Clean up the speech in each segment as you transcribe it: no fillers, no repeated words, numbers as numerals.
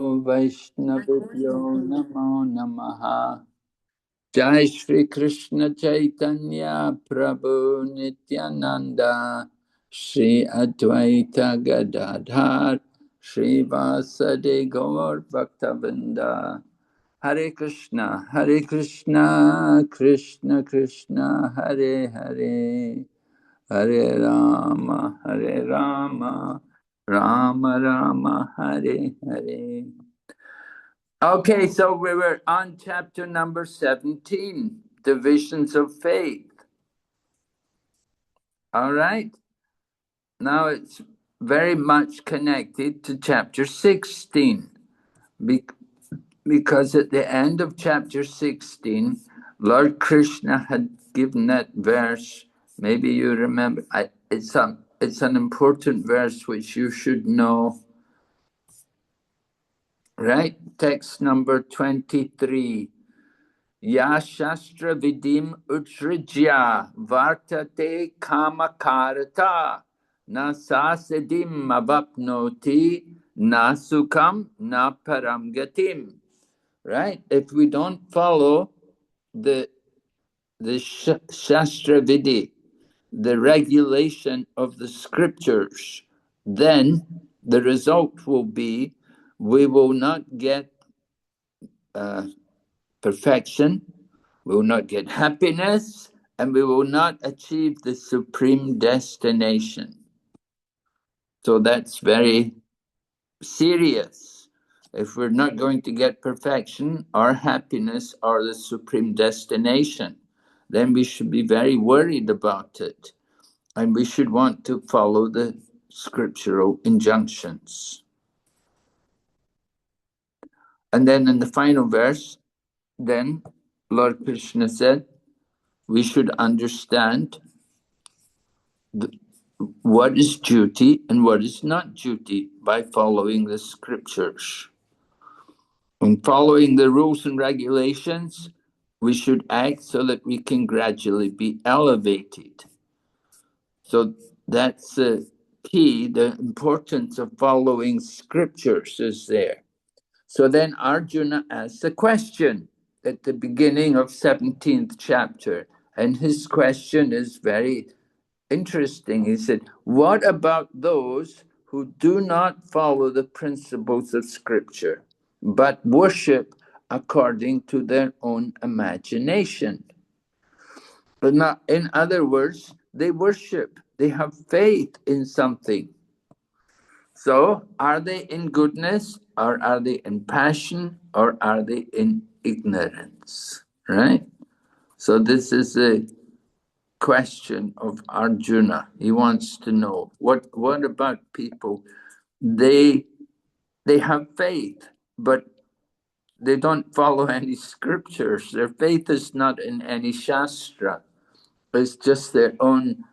Vaishnavibhyo Namo Namaha. Jai Shri Krishna Chaitanya Prabhu Nityananda Shri Advaita Gadadhar Shri Vasade Gaur Bhaktavinda. Hare Krishna, Krishna Krishna, Hare Hare, Hare Rama, Rama Rama, Hare Hare. Okay, so we were on chapter number 17, Divisions of Faith. All right. Now it's very much connected to chapter 16. Because at the end of chapter 16, Lord Krishna had given that verse. Maybe you remember. It's an important verse which you should know. Right? Text number 23. Ya Shastra Vidim Utsrijya Vartate Kamakarata Na Sasedim Avapnoti Na Sukham Na Paramgatim. Right? If we don't follow the Shastra Vidi, the regulation of the scriptures, then the result will be we will not get perfection, we will not get happiness, and we will not achieve the supreme destination. So that's very serious. If we're not going to get perfection or happiness or the supreme destination, then we should be very worried about it. And we should want to follow the scriptural injunctions. And then in the final verse, then Lord Krishna said, we should understand what is duty and what is not duty by following the scriptures. In following the rules and regulations, we should act so that we can gradually be elevated. So that's the key, the importance of following scriptures is there. So then Arjuna asks a question at the beginning of 17th chapter, and his question is very interesting. He said, what about those who do not follow the principles of scripture, but worship according to their own imagination? But not, in other words, they worship, they have faith in something. So are they in goodness, or are they in passion, or are they in ignorance? Right? So this is a question of Arjuna. He wants to know what about people? They have faith, but they don't follow any scriptures. Their faith is not in any shastra. It's just their own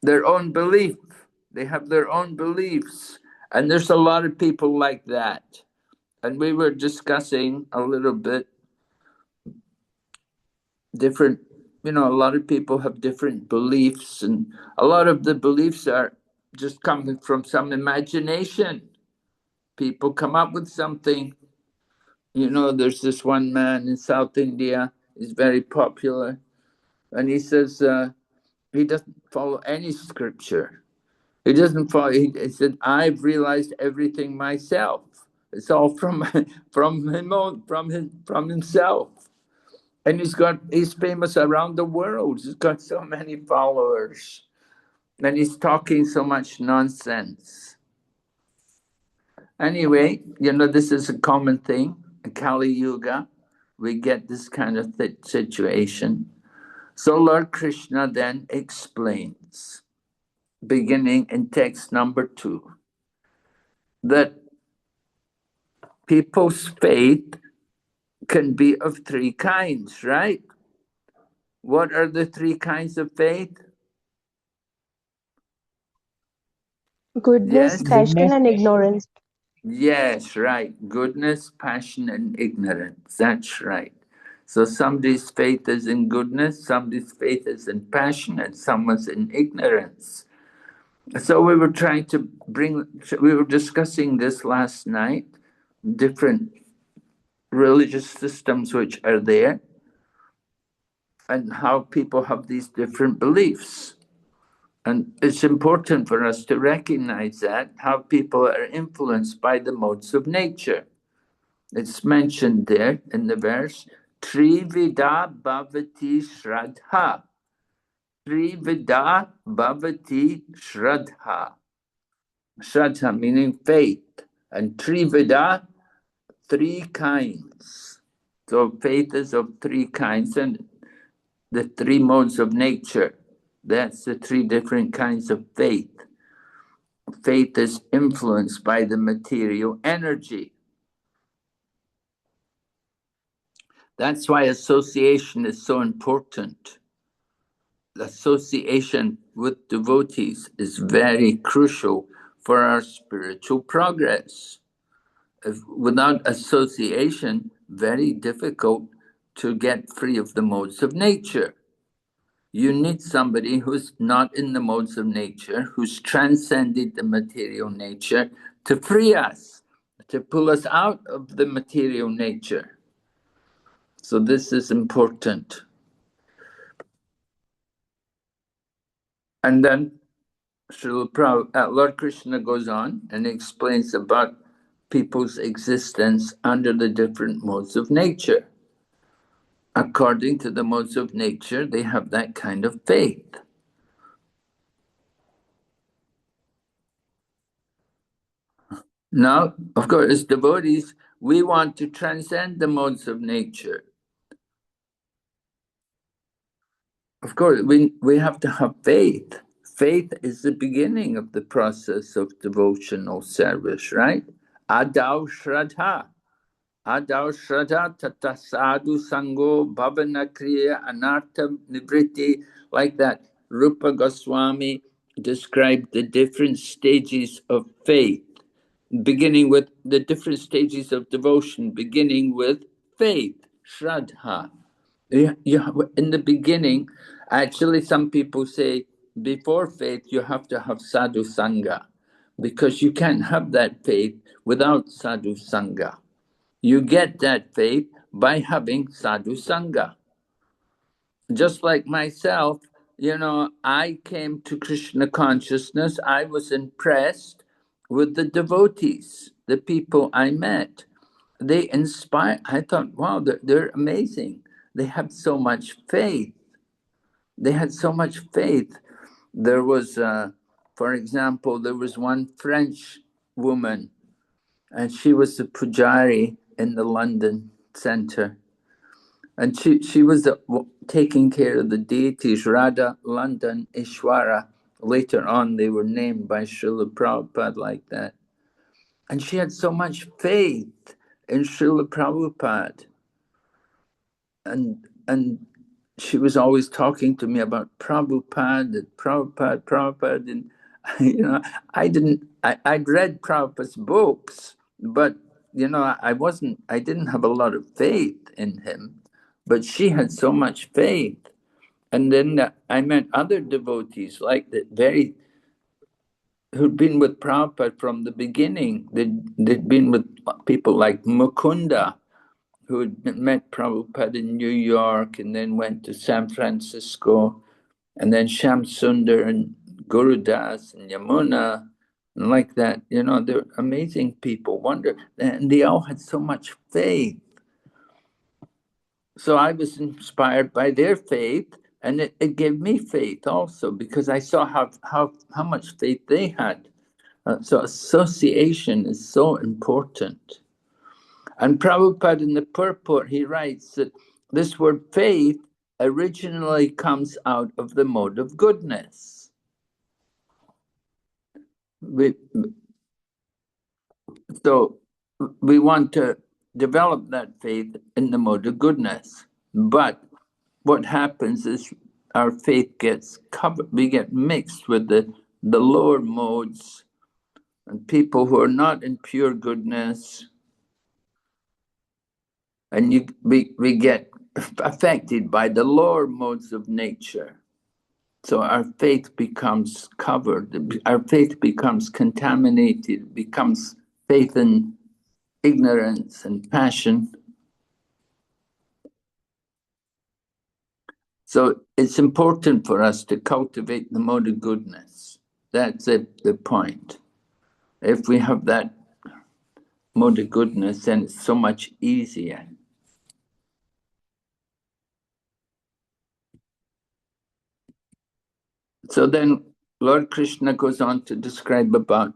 belief. They have their own beliefs. And there's a lot of people like that. And we were discussing a little bit different, a lot of people have different beliefs, and a lot of the beliefs are just coming from some imagination. People come up with something. There's this one man in South India, he's very popular, and he says he doesn't follow any scripture. He doesn't follow. He said, "I've realized everything myself. It's all from himself." And he's famous around the world. He's got so many followers, and he's talking so much nonsense. Anyway, this is a common thing. In Kali Yuga, we get this kind of situation. So Lord Krishna then explains, beginning in text number 2, that people's faith can be of 3 kinds, right? What are the 3 kinds of faith? Goodness, passion, and ignorance. Yes, right. Goodness, passion, and ignorance. That's right. So somebody's faith is in goodness, somebody's faith is in passion, and someone's in ignorance. So we were discussing this last night, different religious systems which are there, and how people have these different beliefs. And it's important for us to recognize that, how people are influenced by the modes of nature. It's mentioned there in the verse, Trivida Bhavati Shraddha. Trivida Bhavati Shraddha. Shraddha meaning faith, and Trivida, three kinds. So faith is of three kinds, and the three modes of nature. That's the three different kinds of faith. Faith is influenced by the material energy. That's why association is so important. Association with devotees is very crucial for our spiritual progress. Without association, very difficult to get free of the modes of nature. You need somebody who's not in the modes of nature, who's transcended the material nature, to free us, to pull us out of the material nature. So this is important. And then Lord Krishna goes on and explains about people's existence under the different modes of nature. According to the modes of nature, they have that kind of faith. Now, of course, as devotees, we want to transcend the modes of nature. Of course, we have to have faith. Faith is the beginning of the process of devotional service, right? Adau Shraddha. Adau Shraddha tata sadhu sango bhavana kriya anartha nivriti. Like that, Rupa Goswami described the different stages of faith, beginning with the different stages of devotion, beginning with faith, Shraddha. In the beginning, actually, some people say before faith, you have to have sadhu sangha, because you can't have that faith without sadhu sangha. You get that faith by having sadhu sangha. Just like myself, I came to Krishna consciousness, I was impressed with the devotees, the people I met. They inspire. I thought, wow, they're amazing. They have so much faith. They had so much faith. There was, for example, there was one French woman, and she was the pujari in the London Centre. And she was taking care of the deities, Radha, London, Ishwara. Later on, they were named by Srila Prabhupada like that. And she had so much faith in Srila Prabhupada. And she was always talking to me about Prabhupada, and I'd read Prabhupada's books, but I didn't have a lot of faith in him, but she had so much faith. And then I met other devotees like that, who'd been with Prabhupada from the beginning. They'd been with people like Mukunda, who had met Prabhupada in New York and then went to San Francisco, and then Shyam Sundar and Guru Das and Yamuna, and like that. They're amazing people, and they all had so much faith. So I was inspired by their faith, and it gave me faith also, because I saw how much faith they had. So association is so important. And Prabhupada in the purport, he writes that this word faith originally comes out of the mode of goodness. So we want to develop that faith in the mode of goodness. But what happens is our faith gets covered, we get mixed with the lower modes, and people who are not in pure goodness, and we get affected by the lower modes of nature. So our faith becomes covered, our faith becomes contaminated, becomes faith in ignorance and passion. So it's important for us to cultivate the mode of goodness. That's the point. If we have that mode of goodness, then it's so much easier. So then Lord Krishna goes on to describe about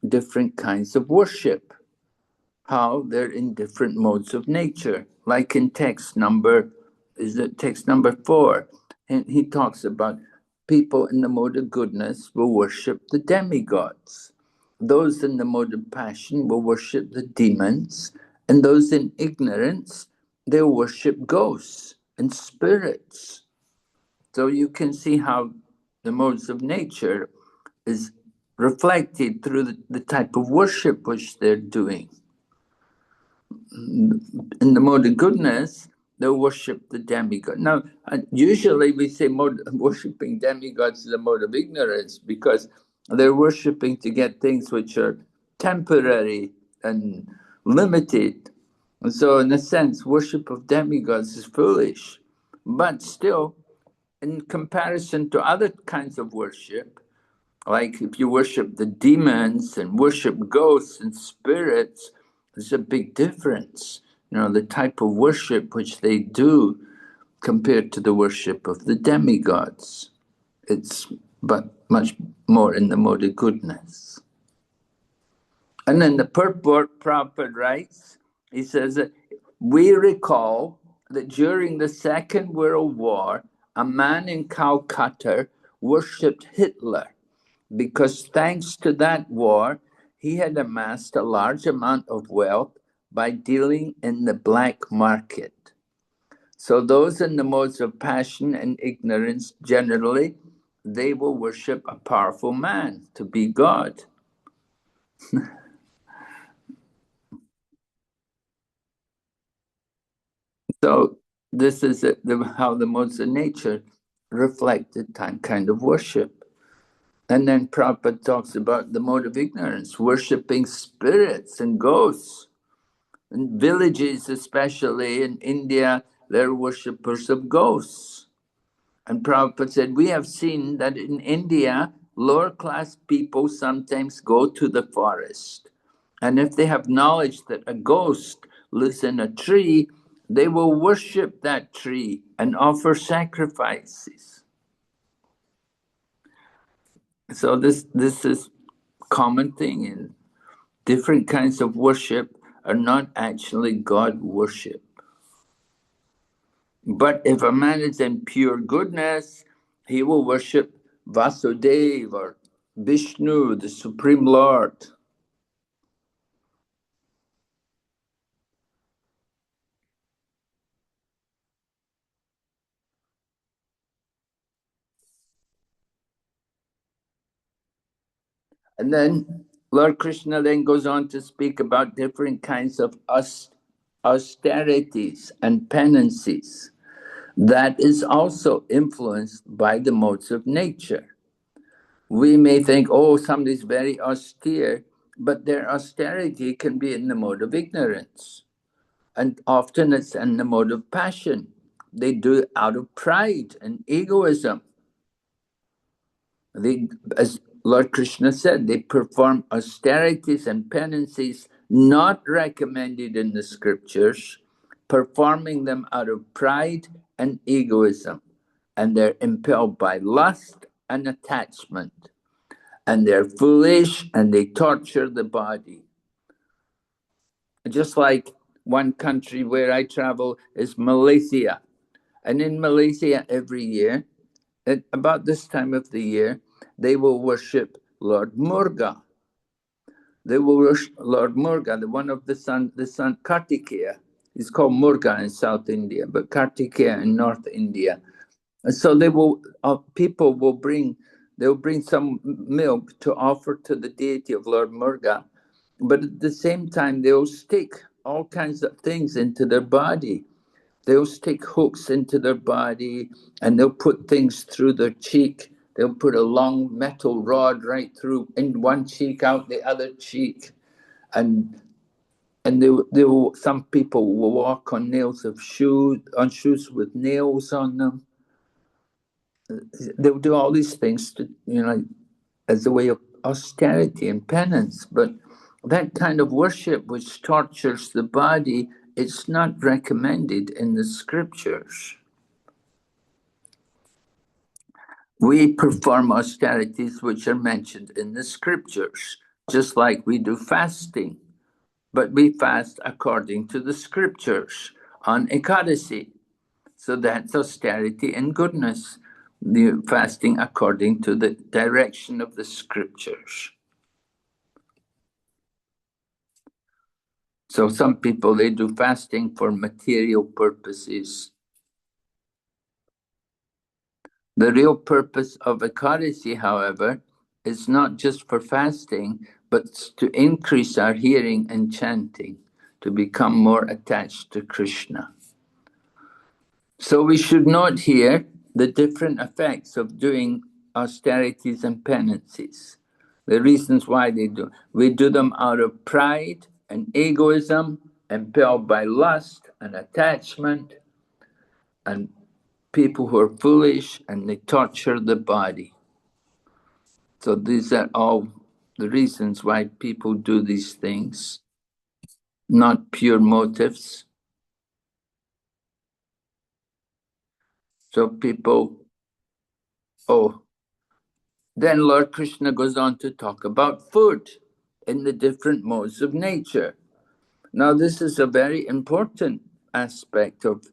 different kinds of worship, how they're in different modes of nature. Like in text number 4, and he talks about people in the mode of goodness will worship the demigods. Those in the mode of passion will worship the demons, and those in ignorance, they'll worship ghosts and spirits. So you can see how the modes of nature is reflected through the type of worship which they're doing. In the mode of goodness, they'll worship the demigod. Now, usually we say worshipping demigods is a mode of ignorance because they're worshipping to get things which are temporary and limited. And so, in a sense, worship of demigods is foolish. But still, in comparison to other kinds of worship, like if you worship the demons and worship ghosts and spirits, there's a big difference. The type of worship which they do compared to the worship of the demigods. It's but much more in the mode of goodness. And then the purport Prabhupada writes, he says that we recall that during the Second World War, a man in Calcutta worshipped Hitler because thanks to that war, he had amassed a large amount of wealth by dealing in the black market. So those in the modes of passion and ignorance, generally, they will worship a powerful man to be God. So this is how the modes of nature reflect the kind of worship. And then Prabhupada talks about the mode of ignorance, worshipping spirits and ghosts. In villages, especially in India, they're worshippers of ghosts. And Prabhupada said, we have seen that in India, lower class people sometimes go to the forest. And if they have knowledge that a ghost lives in a tree, they will worship that tree and offer sacrifices. So this is common thing in different kinds of worship are not actually God worship. But if a man is in pure goodness, he will worship Vasudeva or Vishnu, the Supreme Lord. And then Lord Krishna then goes on to speak about different kinds of austerities and penances. That is also influenced by the modes of nature. We may think, oh, somebody's very austere, but their austerity can be in the mode of ignorance. And often it's in the mode of passion. They do it out of pride and egoism. As Lord Krishna said, they perform austerities and penances not recommended in the scriptures, performing them out of pride and egoism. And they're impelled by lust and attachment. And they're foolish and they torture the body. Just like one country where I travel is Malaysia. And in Malaysia every year, at about this time of the year, they will worship Lord Murugan. They will worship Lord Murugan, the one of the sun Kartikeya. It's called Murugan in South India, but Kartikeya in North India. And so they will, people will they'll bring some milk to offer to the deity of Lord Murugan. But at the same time, they'll stick all kinds of things into their body. They'll stick hooks into their body and they'll put things through their cheek. They'll put a long metal rod right through in one cheek, out the other cheek. And And some people will walk on shoes with nails on them. They'll do all these things to, as a way of austerity and penance. But that kind of worship which tortures the body, it's not recommended in the scriptures. We perform austerities which are mentioned in the scriptures, just like we do fasting. But we fast according to the scriptures on Ekadasi. So that's austerity and goodness, the fasting according to the direction of the scriptures. So some people, they do fasting for material purposes. The real purpose of Ekadasi, however, is not just for fasting, but to increase our hearing and chanting, to become more attached to Krishna. So we should note here the different effects of doing austerities and penances, the reasons why they do. We do them out of pride and egoism, impelled by lust and attachment, and people who are foolish, and they torture the body. So these are all the reasons why people do these things, not pure motives. So people, then Lord Krishna goes on to talk about food in the different modes of nature. Now this is a very important aspect of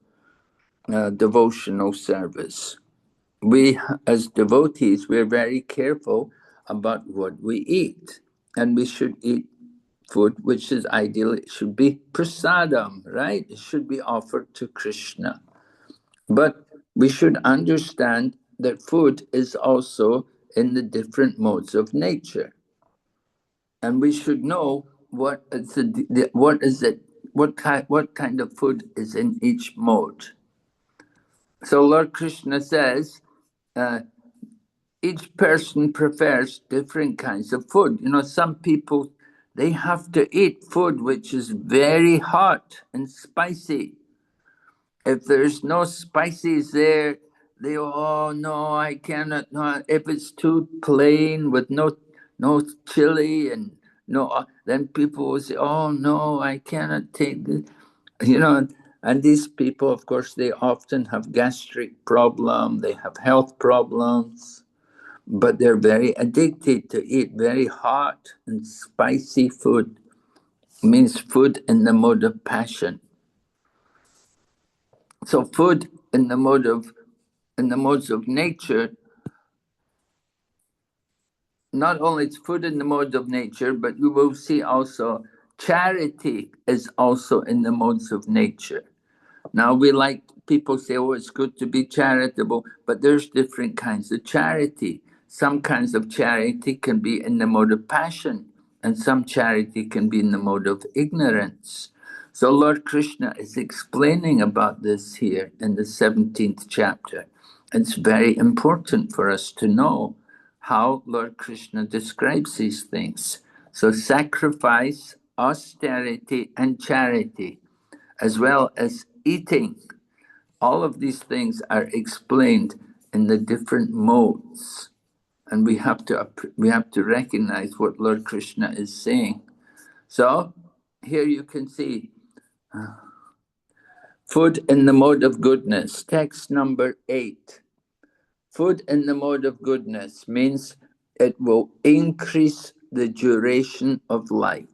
devotional service. We, as devotees, we're very careful about what we eat. And we should eat food which is ideal. It should be prasadam, right? It should be offered to Krishna. But we should understand that food is also in the different modes of nature. And we should know what kind of food is in each mode. So Lord Krishna says, each person prefers different kinds of food. Some people, they have to eat food which is very hot and spicy. If there's no spices there, they, oh no, I cannot. No. If it's too plain with no chili and no, then people will say, oh no, I cannot take this. And these people, of course, they often have gastric problem, they have health problems, but they're very addicted to eat very hot and spicy food. It means food in the mode of passion. So food in the modes of nature, not only it's food in the modes of nature, but you will see also charity is also in the modes of nature. Now people say, oh, it's good to be charitable, but there's different kinds of charity. Some kinds of charity can be in the mode of passion, and some charity can be in the mode of ignorance. So Lord Krishna is explaining about this here in the 17th chapter. It's very important for us to know how Lord Krishna describes these things. So sacrifice, austerity, and charity, as well as eating, all of these things are explained in the different modes. And we have to recognize what Lord Krishna is saying. So here you can see food in the mode of goodness, text number 8. Food in the mode of goodness means it will increase the duration of life.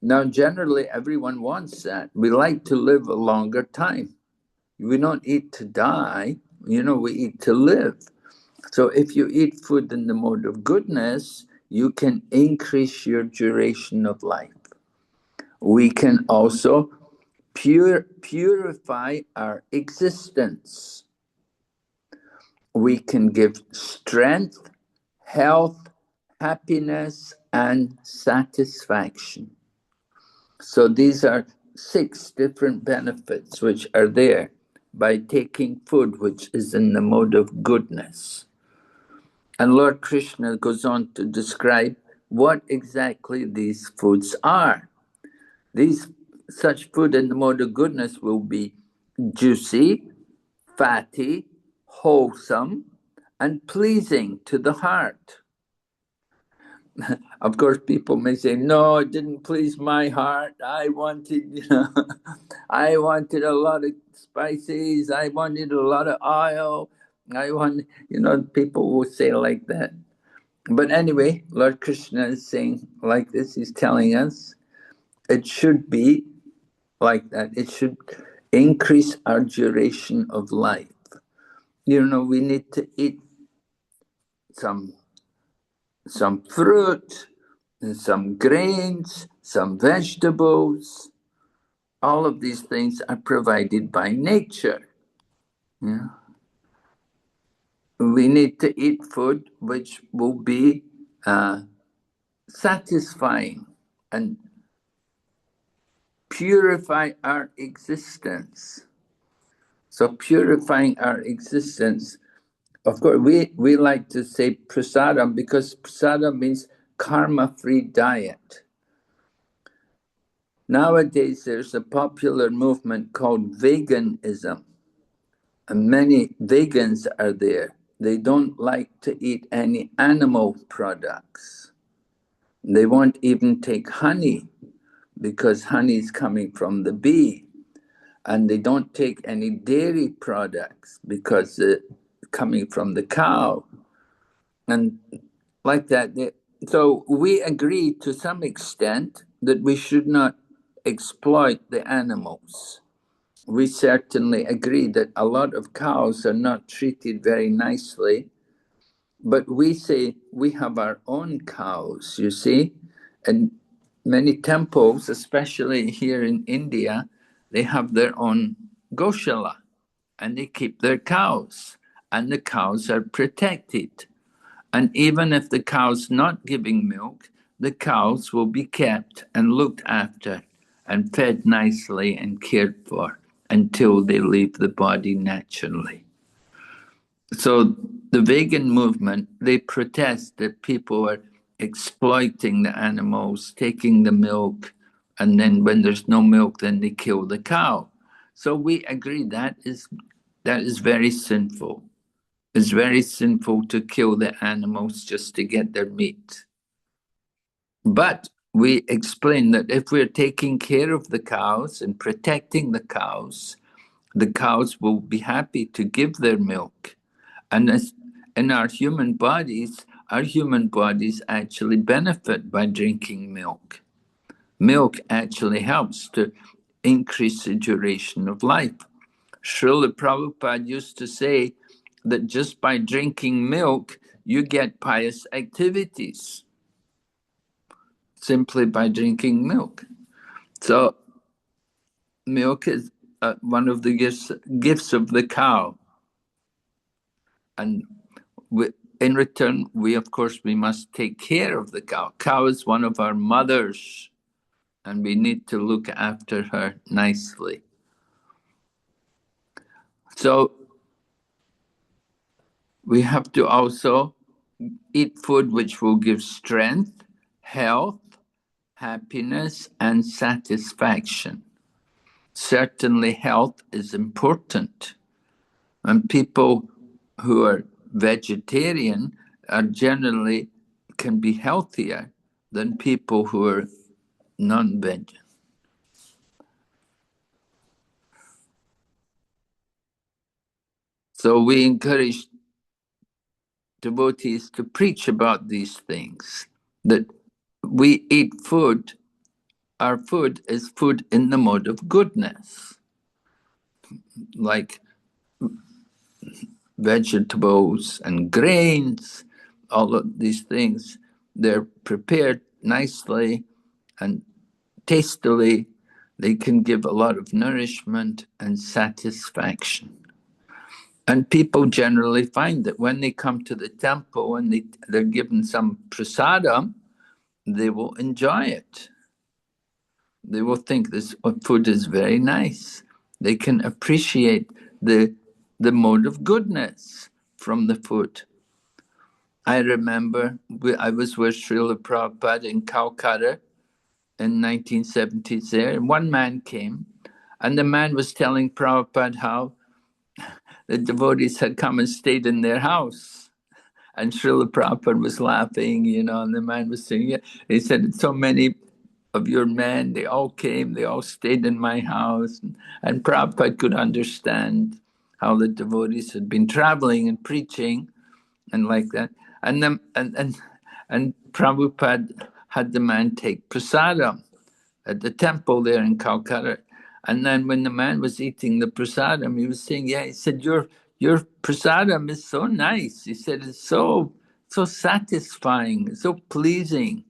Now, generally, everyone wants that. We like to live a longer time. We don't eat to die, we eat to live. So if you eat food in the mode of goodness, you can increase your duration of life. We can also purify our existence. We can give strength, health, happiness, and satisfaction. So these are 6 different benefits which are there by taking food which is in the mode of goodness. And Lord Krishna goes on to describe what exactly these foods are. Such food in the mode of goodness will be juicy, fatty, wholesome, and pleasing to the heart. Of course, people may say, "No, it didn't please my heart. I wanted, I wanted a lot of spices. I wanted a lot of oil. I want, people will say like that." But anyway, Lord Krishna is saying like this. He's telling us it should be like that. It should increase our duration of life. We need to eat some fruit, and some grains, some vegetables. All of these things are provided by nature. Yeah. We need to eat food which will be satisfying and purify our existence. So purifying our existence, of course, we like to say prasadam because prasadam means karma-free diet. Nowadays, there's a popular movement called veganism, and many vegans are there. They don't like to eat any animal products. They won't even take honey because honey is coming from the bee. And they don't take any dairy products because it's coming from the cow. And like that. So we agree to some extent that we should not exploit the animals. We certainly agree that a lot of cows are not treated very nicely, but we say we have our own cows, you see. And many temples, especially here in India, they have their own Goshala and they keep their cows, and the cows are protected. And even if the cow's not giving milk, the cows will be kept and looked after and fed nicely and cared for until they leave the body naturally. So the vegan movement, they protest that people are exploiting the animals, taking the milk, and then when there's no milk, then they kill the cow. So we agree that is very sinful. It's very sinful to kill the animals just to get their meat. But we explain that if we're taking care of the cows and protecting the cows will be happy to give their milk. And as in our human bodies actually benefit by drinking milk. Milk actually helps to increase the duration of life. Srila Prabhupada used to say that just by drinking milk, you get pious activities, simply by drinking milk. So milk is one of the gifts of the cow. And in return, of course, we must take care of the cow. Cow is one of our mothers, and we need to look after her nicely. So we have to also eat food which will give strength, health, happiness, and satisfaction. Certainly, health is important. And people who are vegetarian are generally can be healthier than people who are non-veg. So we encourage devotees to preach about these things, that we eat food, our food is food in the mode of goodness, like vegetables and grains, all of these things. They're prepared nicely and tastily. They can give a lot of nourishment and satisfaction. And people generally find that when they come to the temple and they're given some prasadam, they will enjoy it. They will think this food is very nice. They can appreciate the mode of goodness from the food. I remember I was with Srila Prabhupada in Calcutta, in 1970s there, and one man came, and the man was telling Prabhupada how the devotees had come and stayed in their house. And Srila Prabhupada was laughing, and the man was saying, yeah. He said, so many of your men, they all came, they all stayed in my house. And Prabhupada could understand how the devotees had been traveling and preaching and like that. And Prabhupada had the man take prasadam at the temple there in Calcutta. And then when the man was eating the prasadam, he was saying, yeah, he said, your prasadam is so nice. He said, it's so satisfying, so pleasing.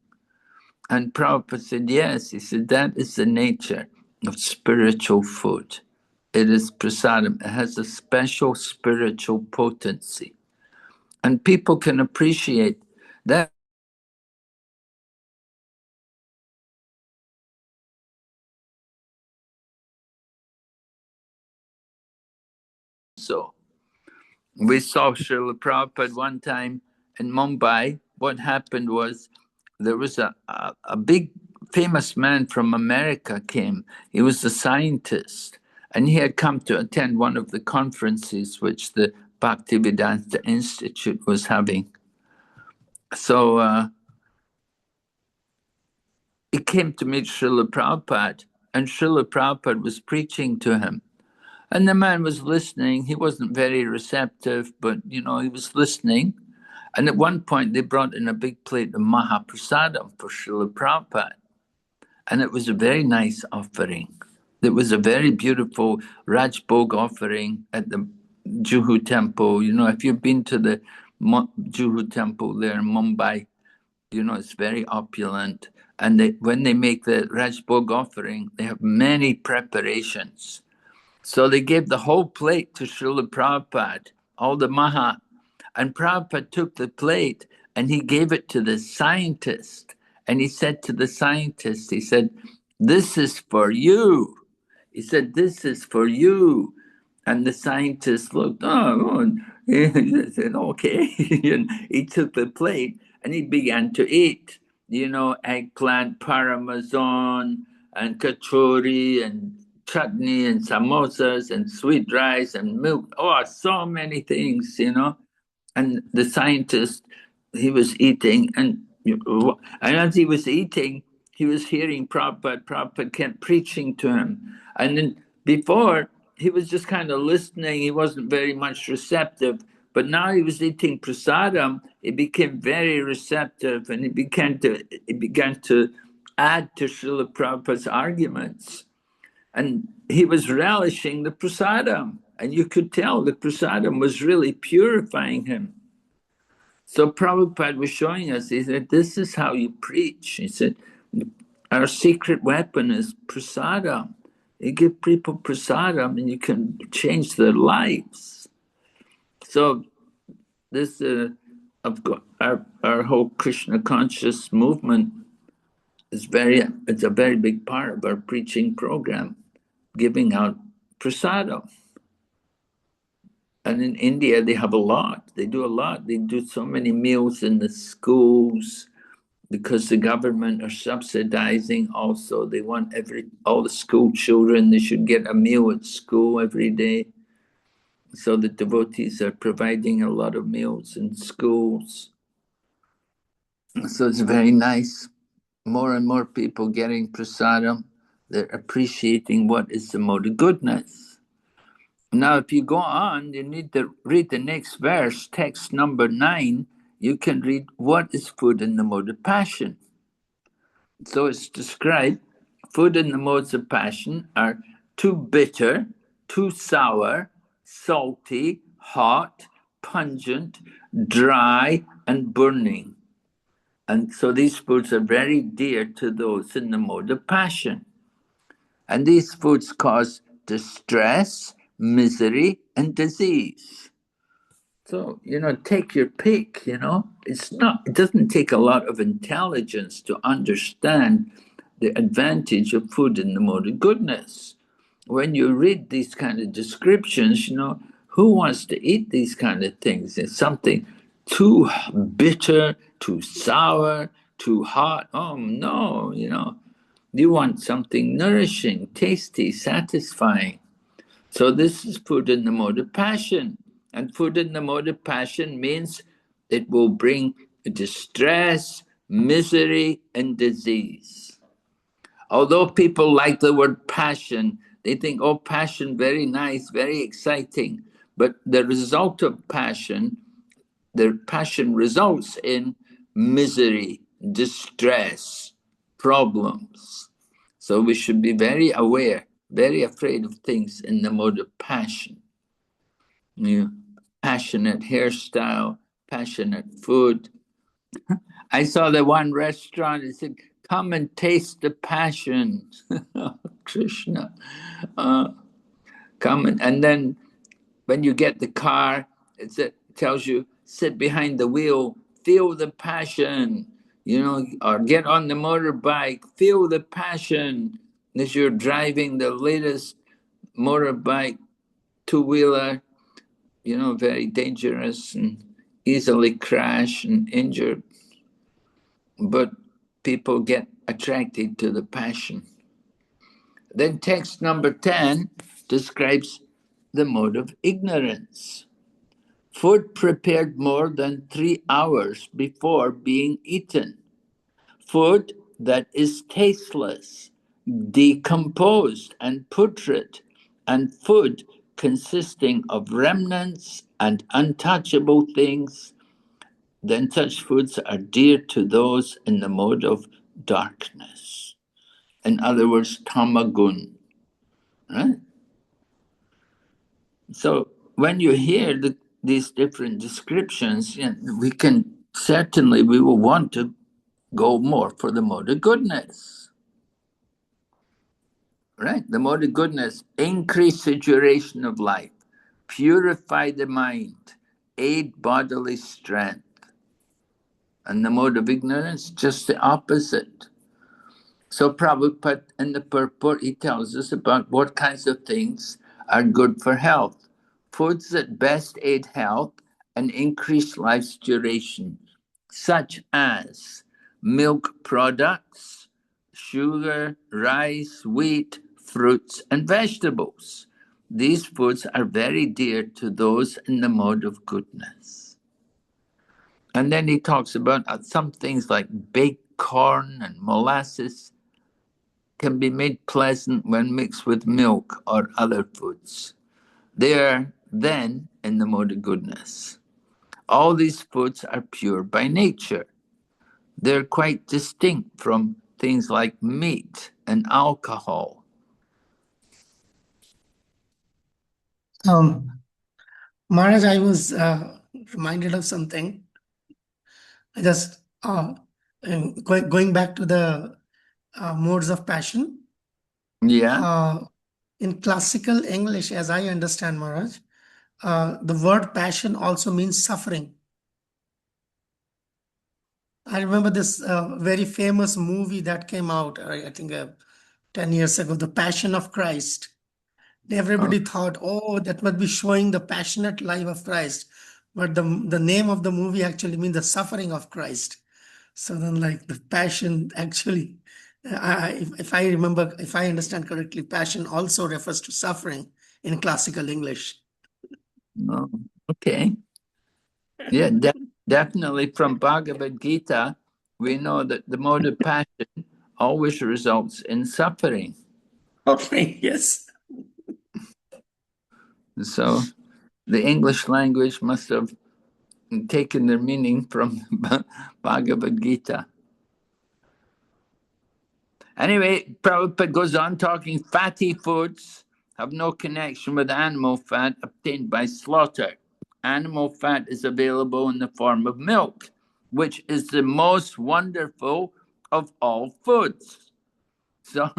And Prabhupada said, yes. He said, that is the nature of spiritual food. It is prasadam. It has a special spiritual potency. And people can appreciate that. So we saw Srila Prabhupada one time in Mumbai. What happened was there was a big famous man from America came. He was a scientist, and he had come to attend one of the conferences which the Bhaktivedanta Institute was having. So he came to meet Srila Prabhupada, and Srila Prabhupada was preaching to him. And the man was listening. He wasn't very receptive, but, he was listening. And at one point, they brought in a big plate of Mahaprasadam for Srila Prabhupada. And it was a very nice offering. It was a very beautiful Rajbhog offering at the Juhu Temple. If you've been to the Juhu Temple there in Mumbai, it's very opulent. And when they make the Rajbhog offering, they have many preparations. So they gave the whole plate to Srila Prabhupada, all the Maha. And Prabhupada took the plate and he gave it to the scientist. And he said to the scientist, he said, this is for you. He said, this is for you. And the scientist looked, and he said, okay. And he took the plate and he began to eat, eggplant, parmesan, and kachori, and chutney, and samosas, and sweet rice, and milk. Oh, so many things, And the scientist, he was eating, and as he was eating, he was hearing Prabhupada. Prabhupada kept preaching to him. And then before, he was just kind of listening. He wasn't very much receptive. But now he was eating prasadam. He became very receptive, and he began to add to Srila Prabhupada's arguments. And he was relishing the prasadam. And you could tell the prasadam was really purifying him. So Prabhupada was showing us, he said, this is how you preach. He said, our secret weapon is prasadam. You give people prasadam and you can change their lives. So this, our whole Krishna conscious movement it's a very big part of our preaching program, giving out prasadam. And in India, they have a lot. They do a lot. They do so many meals in the schools because the government are subsidizing also. They want all the school children, they should get a meal at school every day. So the devotees are providing a lot of meals in schools. So it's very nice. More and more people getting prasadam. They're appreciating what is the mode of goodness. Now, if you go on, you need to read the next verse, text number 9. You can read what is food in the mode of passion. So it's described, food in the modes of passion are too bitter, too sour, salty, hot, pungent, dry, and burning. And so these foods are very dear to those in the mode of passion. And these foods cause distress, misery, and disease. So, take your pick, it doesn't take a lot of intelligence to understand the advantage of food in the mode of goodness. When you read these kind of descriptions, who wants to eat these kind of things? It's something too bitter, too sour, too hot. Oh, no, You want something nourishing, tasty, satisfying. So this is food in the mode of passion. And food in the mode of passion means it will bring distress, misery, and disease. Although people like the word passion, they think, oh, passion, very nice, very exciting. But the result of passion, the passion results in misery, distress, problems. So we should be very aware, very afraid of things in the mode of passion. Passionate hairstyle, passionate food. I saw the one restaurant, it said, come and taste the passion. Krishna. Come and then when you get the car, it tells you, sit behind the wheel, feel the passion, or get on the motorbike, feel the passion as you're driving the latest motorbike, two-wheeler, very dangerous and easily crash and injure. But people get attracted to the passion. Then text number 10 describes the mode of ignorance. Food prepared more than 3 hours before being eaten. Food that is tasteless, decomposed and putrid, and food consisting of remnants and untouchable things, then such foods are dear to those in the mode of darkness. In other words, tamagun. Right? So when you hear these different descriptions, we will want to go more for the mode of goodness. Right? The mode of goodness, increase the duration of life, purify the mind, aid bodily strength. And the mode of ignorance, just the opposite. So Prabhupada in the purport, he tells us about what kinds of things are good for health. Foods that best aid health and increase life's duration, such as milk products, sugar, rice, wheat, fruits, and vegetables. These foods are very dear to those in the mode of goodness. And then he talks about some things like baked corn and molasses can be made pleasant when mixed with milk or other foods. They are then in the mode of goodness. All these foods are pure by nature. They're quite distinct from things like meat and alcohol. Maharaj, I was reminded of something. I just going back to the modes of passion. Yeah. In classical English, as I understand, Maharaj, the word passion also means suffering. I remember this very famous movie that came out, I think 10 years ago, The Passion of Christ. Everybody thought, oh, that must be showing the passionate life of Christ. But the name of the movie actually means the suffering of Christ. So then, like, the passion actually, if I remember, if I understand correctly, passion also refers to suffering in classical English. Oh, okay. Yeah, definitely from Bhagavad Gita, we know that the mode of passion always results in suffering. Suffering, yes. So the English language must have taken their meaning from Bhagavad Gita. Anyway, Prabhupada goes on talking fatty foods have no connection with animal fat obtained by slaughter. Animal fat is available in the form of milk, which is the most wonderful of all foods. So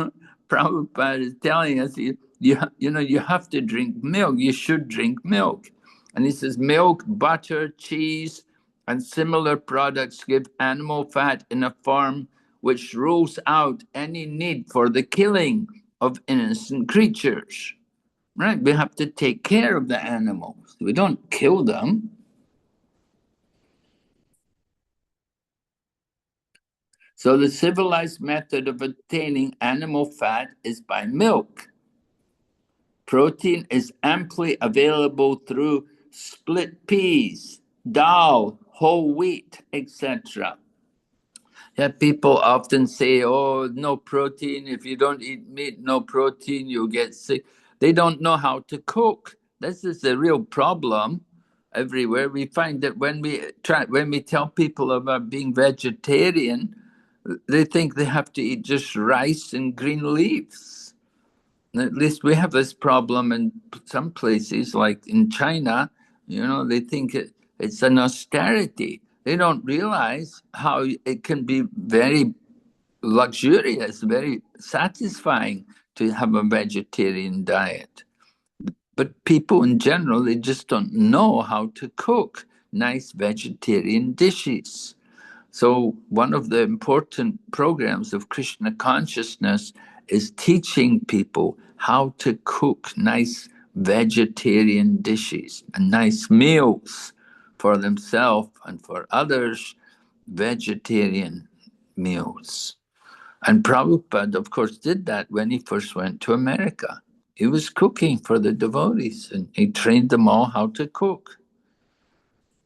Prabhupada is telling us, you have to drink milk. You should drink milk. And he says milk, butter, cheese, and similar products give animal fat in a form which rules out any need for the killing of innocent creatures. Right? We have to take care of the animals. We don't kill them. So the civilized method of obtaining animal fat is by milk. Protein is amply available through split peas, dal, whole wheat, etc. Yeah, people often say, oh, no protein. If you don't eat meat, no protein, you'll get sick. They don't know how to cook. This is the real problem everywhere. We find that when we tell people about being vegetarian, they think they have to eat just rice and green leaves. At least we have this problem in some places, like in China. They think it's an austerity. They don't realize how it can be very luxurious, very satisfying to have a vegetarian diet. But people in general, they just don't know how to cook nice vegetarian dishes. So one of the important programs of Krishna consciousness is teaching people how to cook nice vegetarian dishes and nice meals for themselves and for others, vegetarian meals. And Prabhupada, of course, did that when he first went to America. He was cooking for the devotees and he trained them all how to cook.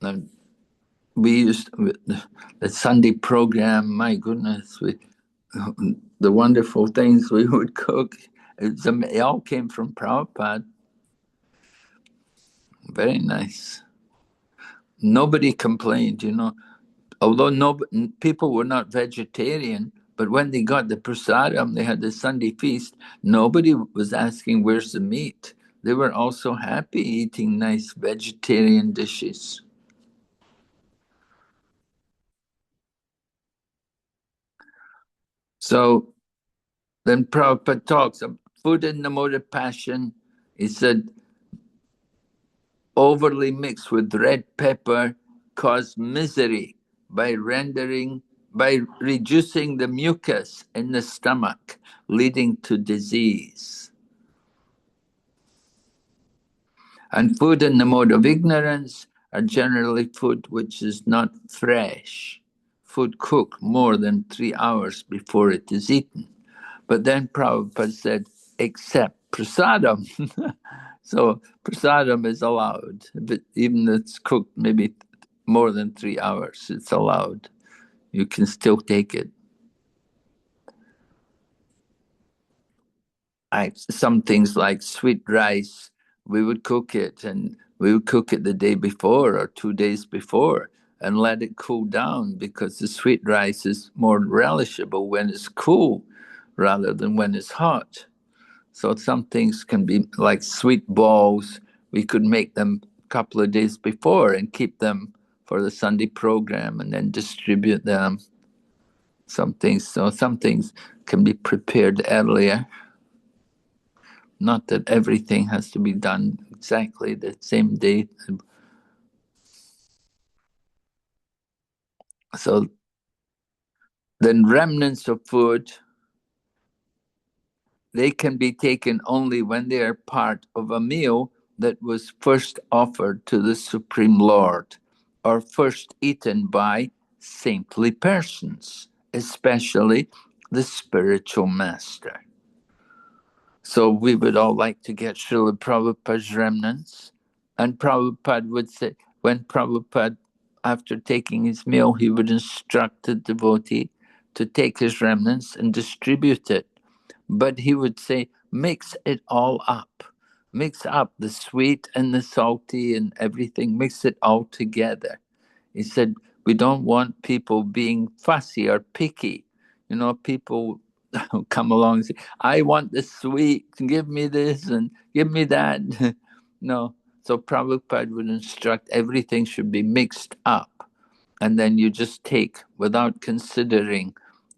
And we used the Sunday program, my goodness, the wonderful things we would cook. It all came from Prabhupada. Very nice. Nobody complained, although people were not vegetarian, but when they got the prasadam, they had the Sunday feast, nobody was asking where's the meat. They were also happy eating nice vegetarian dishes. So then Prabhupada talks of food in the mode of passion. He said, overly mixed with red pepper cause misery by reducing the mucus in the stomach, leading to disease. And food in the mode of ignorance are generally food which is not fresh. Food cooked more than 3 hours before it is eaten. But then Prabhupada said, except prasadam. So prasadam is allowed, but even if it's cooked maybe more than 3 hours, it's allowed. You can still take it. Some things like sweet rice, we would cook it, and we would cook it the day before or 2 days before and let it cool down, because the sweet rice is more relishable when it's cool rather than when it's hot. So some things can be like sweet balls. We could make them a couple of days before and keep them for the Sunday program and then distribute them. Some things can be prepared earlier. Not that everything has to be done exactly the same day. So then remnants of food, they can be taken only when they are part of a meal that was first offered to the Supreme Lord or first eaten by saintly persons, especially the spiritual master. So we would all like to get Srila Prabhupada's remnants. And Prabhupada would say, when Prabhupada, after taking his meal, he would instruct the devotee to take his remnants and distribute it. But he would say, mix it all up. Mix up the sweet and the salty and everything. Mix it all together. He said, we don't want people being fussy or picky. People come along and say, I want the sweet, give me this and give me that. No. So Prabhupada would instruct everything should be mixed up. And then you just take without considering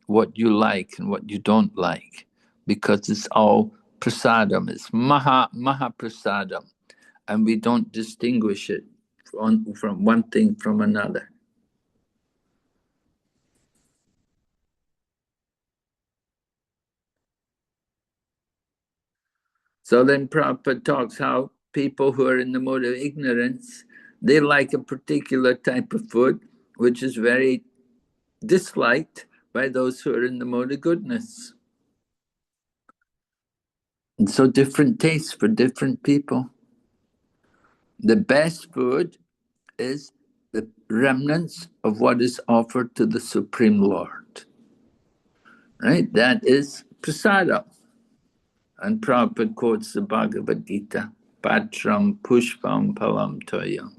what you like and what you don't like, because it's all prasadam. It's maha prasadam. And we don't distinguish it from one thing from another. So then Prabhupada talks how people who are in the mode of ignorance, they like a particular type of food which is very disliked by those who are in the mode of goodness. And so different tastes for different people. The best food is the remnants of what is offered to the Supreme Lord. Right? That is prasada. And Prabhupada quotes the Bhagavad Gita, Patram Pushpam Palam Toyam.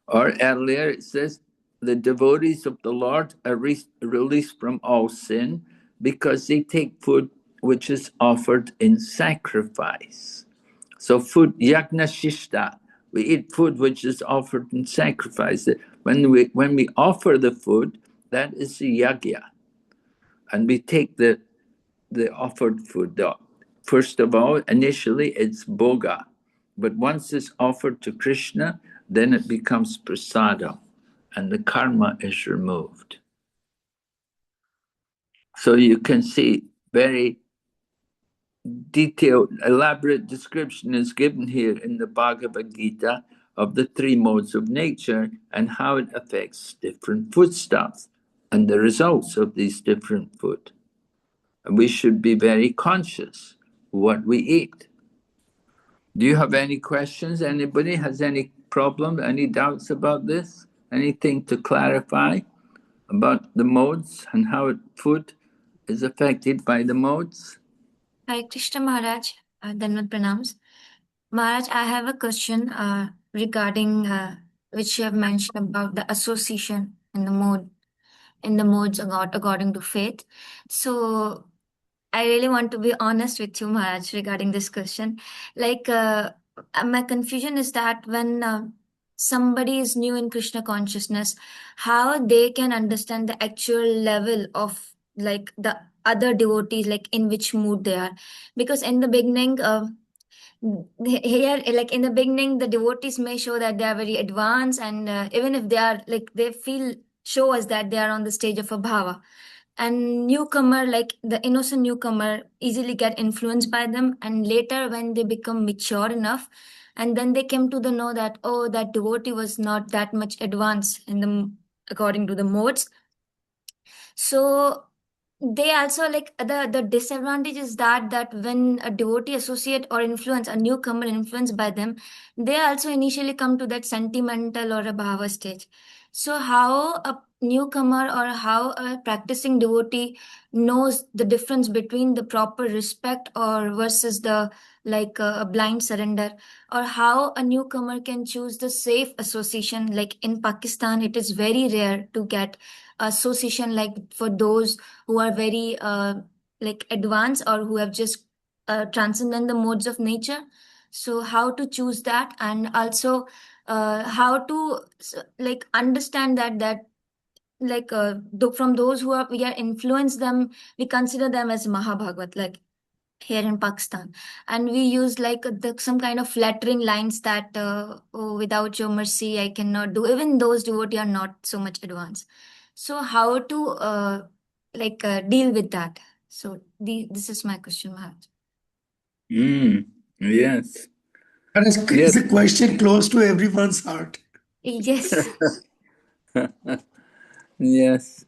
Or earlier it says, the devotees of the Lord are released from all sin because they take food which is offered in sacrifice. So food, yagna shishta, we eat food which is offered in sacrifice. When we offer the food, that is the yagya. And we take the offered food. First of all, initially it's bhoga. But once it's offered to Krishna, then it becomes prasada. And the karma is removed. So you can see very detailed, elaborate description is given here in the Bhagavad Gita of the three modes of nature and how it affects different foodstuffs and the results of these different food. And we should be very conscious what we eat. Do you have any questions? Anybody has any problem, any doubts about this? Anything to clarify about the modes and how food is affected by the modes? Hare Krishna Maharaj, Dhanvat Pranams. Maharaj, I have a question regarding which you have mentioned about the association in the modes according to faith. So I really want to be honest with you, Maharaj, regarding this question. Like, my confusion is that when somebody is new in Krishna consciousness, how they can understand the actual level of like the other devotees, like in which mood they are. Because in the beginning, here, like in the beginning, the devotees may show that they are very advanced, and even if they are like, they show us that they are on the stage of a bhava, and newcomer, like the innocent newcomer, easily get influenced by them, and later when they become mature enough, and then they came to the know that, oh, that devotee was not that much advanced in the according to the modes. So they also, like, the disadvantage is that when a devotee associate or influence a newcomer influenced by them, they also initially come to that sentimental or a bhava stage. So how a newcomer or how a practicing devotee knows the difference between the proper respect or versus the like a blind surrender, or how a newcomer can choose the safe association? Like in Pakistan, it is very rare to get association like for those who are very like advanced or who have just transcended the modes of nature. So how to choose that, and also how to like understand that like from those who are we are influenced them, we consider them as Mahabhagavat, like here in Pakistan, and we use like some kind of flattering lines that oh, without your mercy I cannot do, even those devotees are not so much advanced. So how to deal with that? So this is my question, Maharaj. Yes. It's a question close to everyone's heart. Yes. Yes.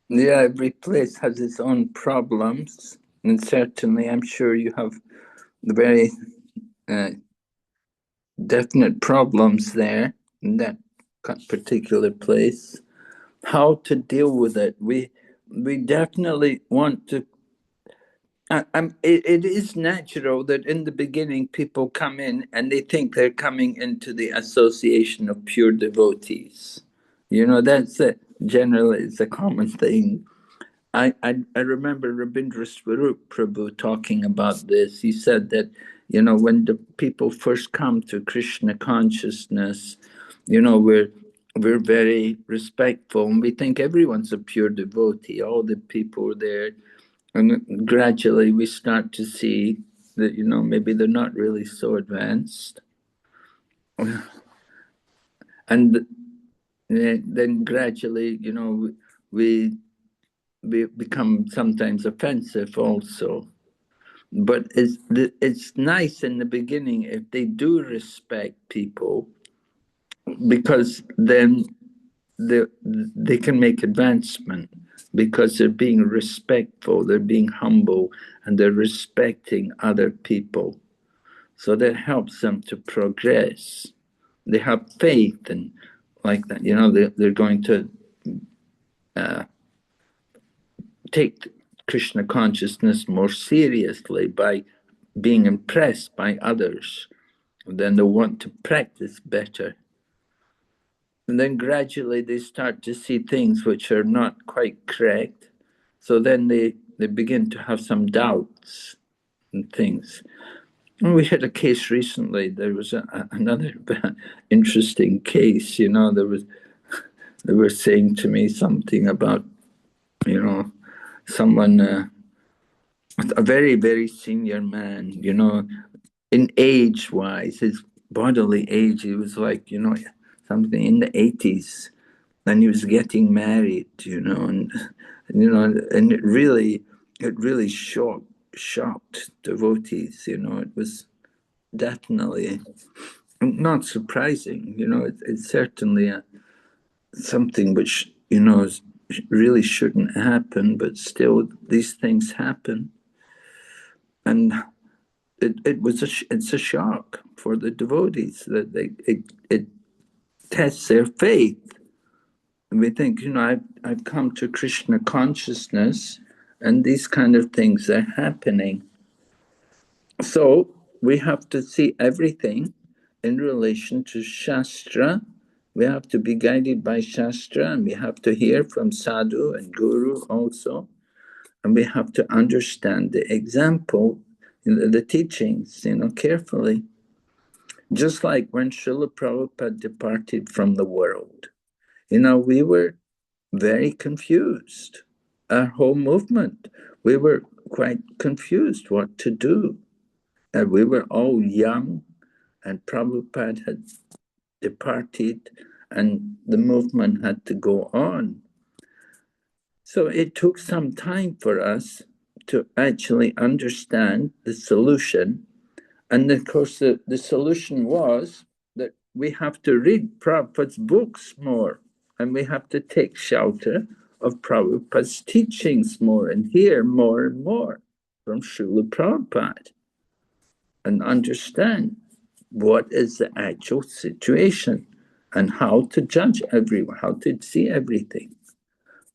Yeah, every place has its own problems. And certainly, I'm sure you have very definite problems there in that particular place. How to deal with it? We definitely want to. It is natural that in the beginning people come in and they think they're coming into the association of pure devotees. You know, that's it. Generally, it's a common thing. I remember Rabindra Swarup Prabhu talking about this. He said that, you know, when the people first come to Krishna consciousness, you know, we're very respectful and we think everyone's a pure devotee, all the people there. And gradually we start to see that, you know, maybe they're not really so advanced. And then gradually, you know, we become sometimes offensive also. But it's nice in the beginning if they do respect people, because then they can make advancement. because they're being respectful, they're being humble, and they're respecting other people. So that helps them to progress. They have faith and like that, they're going to take Krishna consciousness more seriously by being impressed by others. Then they want to practice better. And then gradually they start to see things which are not quite correct. So then they begin to have some doubts and things. And we had a case recently. There was another interesting case. They were saying to me something about, someone, a very, very senior man, in age-wise, his bodily age, he was like, something in the 80s, and he was getting married, and it really shocked devotees. It was definitely not surprising. It's certainly something which really shouldn't happen, but still these things happen, and it's a shock for the devotees that it tests their faith. And we think, I've come to Krishna consciousness, and these kind of things are happening. So we have to see everything in relation to Shastra. We have to be guided by Shastra, and we have to hear from Sadhu and Guru also. And we have to understand the example, the teachings, carefully. Just like when Srila Prabhupada departed from the world, we were very confused. Our whole movement, we were quite confused what to do. And we were all young, and Prabhupada had departed, and the movement had to go on. So it took some time for us to actually understand the solution. And of course, the solution was that we have to read Prabhupada's books more, and we have to take shelter of Prabhupada's teachings more and hear more and more from Srila Prabhupada and understand what is the actual situation and how to judge everyone, how to see everything.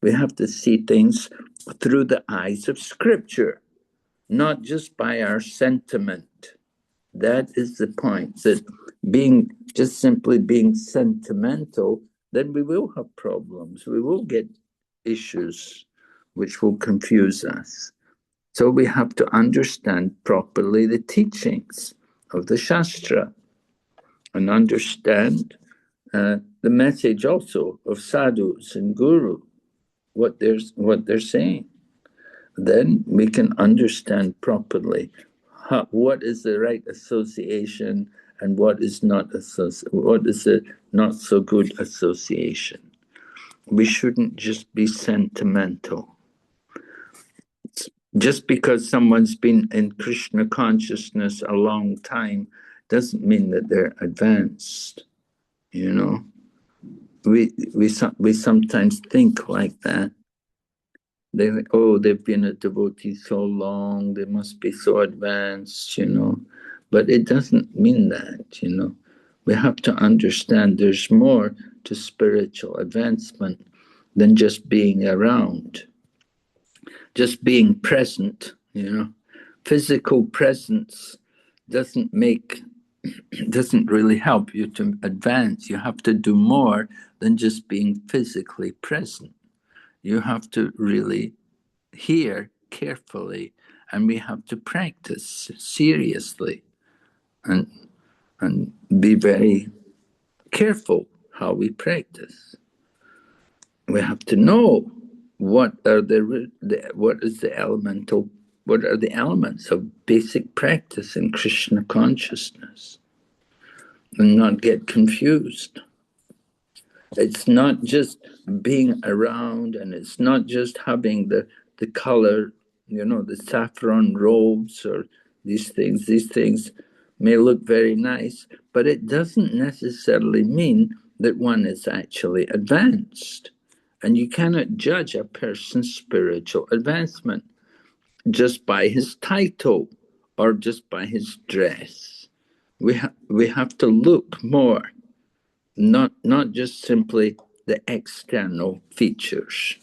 We have to see things through the eyes of Scripture, not just by our sentiment. That is the point, that simply being sentimental, then we will have problems. We will get issues which will confuse us. So we have to understand properly the teachings of the Shastra and understand the message also of sadhus and guru, what they're saying. Then we can understand properly what is the right association and what is the not so good association. We shouldn't just be sentimental. Just because someone's been in Krishna consciousness a long time doesn't mean that they're advanced. We sometimes think like that. They think, oh, they've been a devotee so long, they must be so advanced, But it doesn't mean that, We have to understand there's more to spiritual advancement than just being around, just being present, Physical presence doesn't really help you to advance. You have to do more than just being physically present. You have to really hear carefully, and we have to practice seriously and be very careful how we practice. We have to know what are the elements of basic practice in Krishna consciousness, and not get confused. It's not just being around, and it's not just having the color, the saffron robes or these things. These things may look very nice, but it doesn't necessarily mean that one is actually advanced. And you cannot judge a person's spiritual advancement just by his title or just by his dress. We have to look more, not just simply the external features.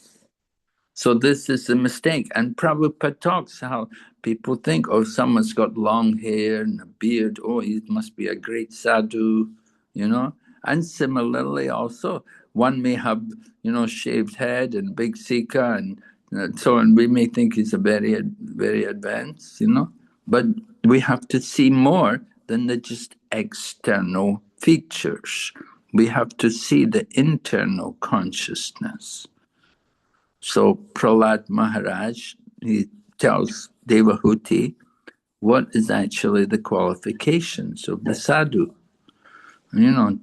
So this is a mistake. And Prabhupada talks how people think, oh, someone's got long hair and a beard, oh, he must be a great sadhu, you know. And similarly also, one may have, you know, shaved head and big sika and so on. We may think he's a very, very advanced, you know. But we have to see more than the just external features. We have to see the internal consciousness. So Prahlad Maharaj, he tells Devahuti what is actually the qualifications of the sadhu. You know,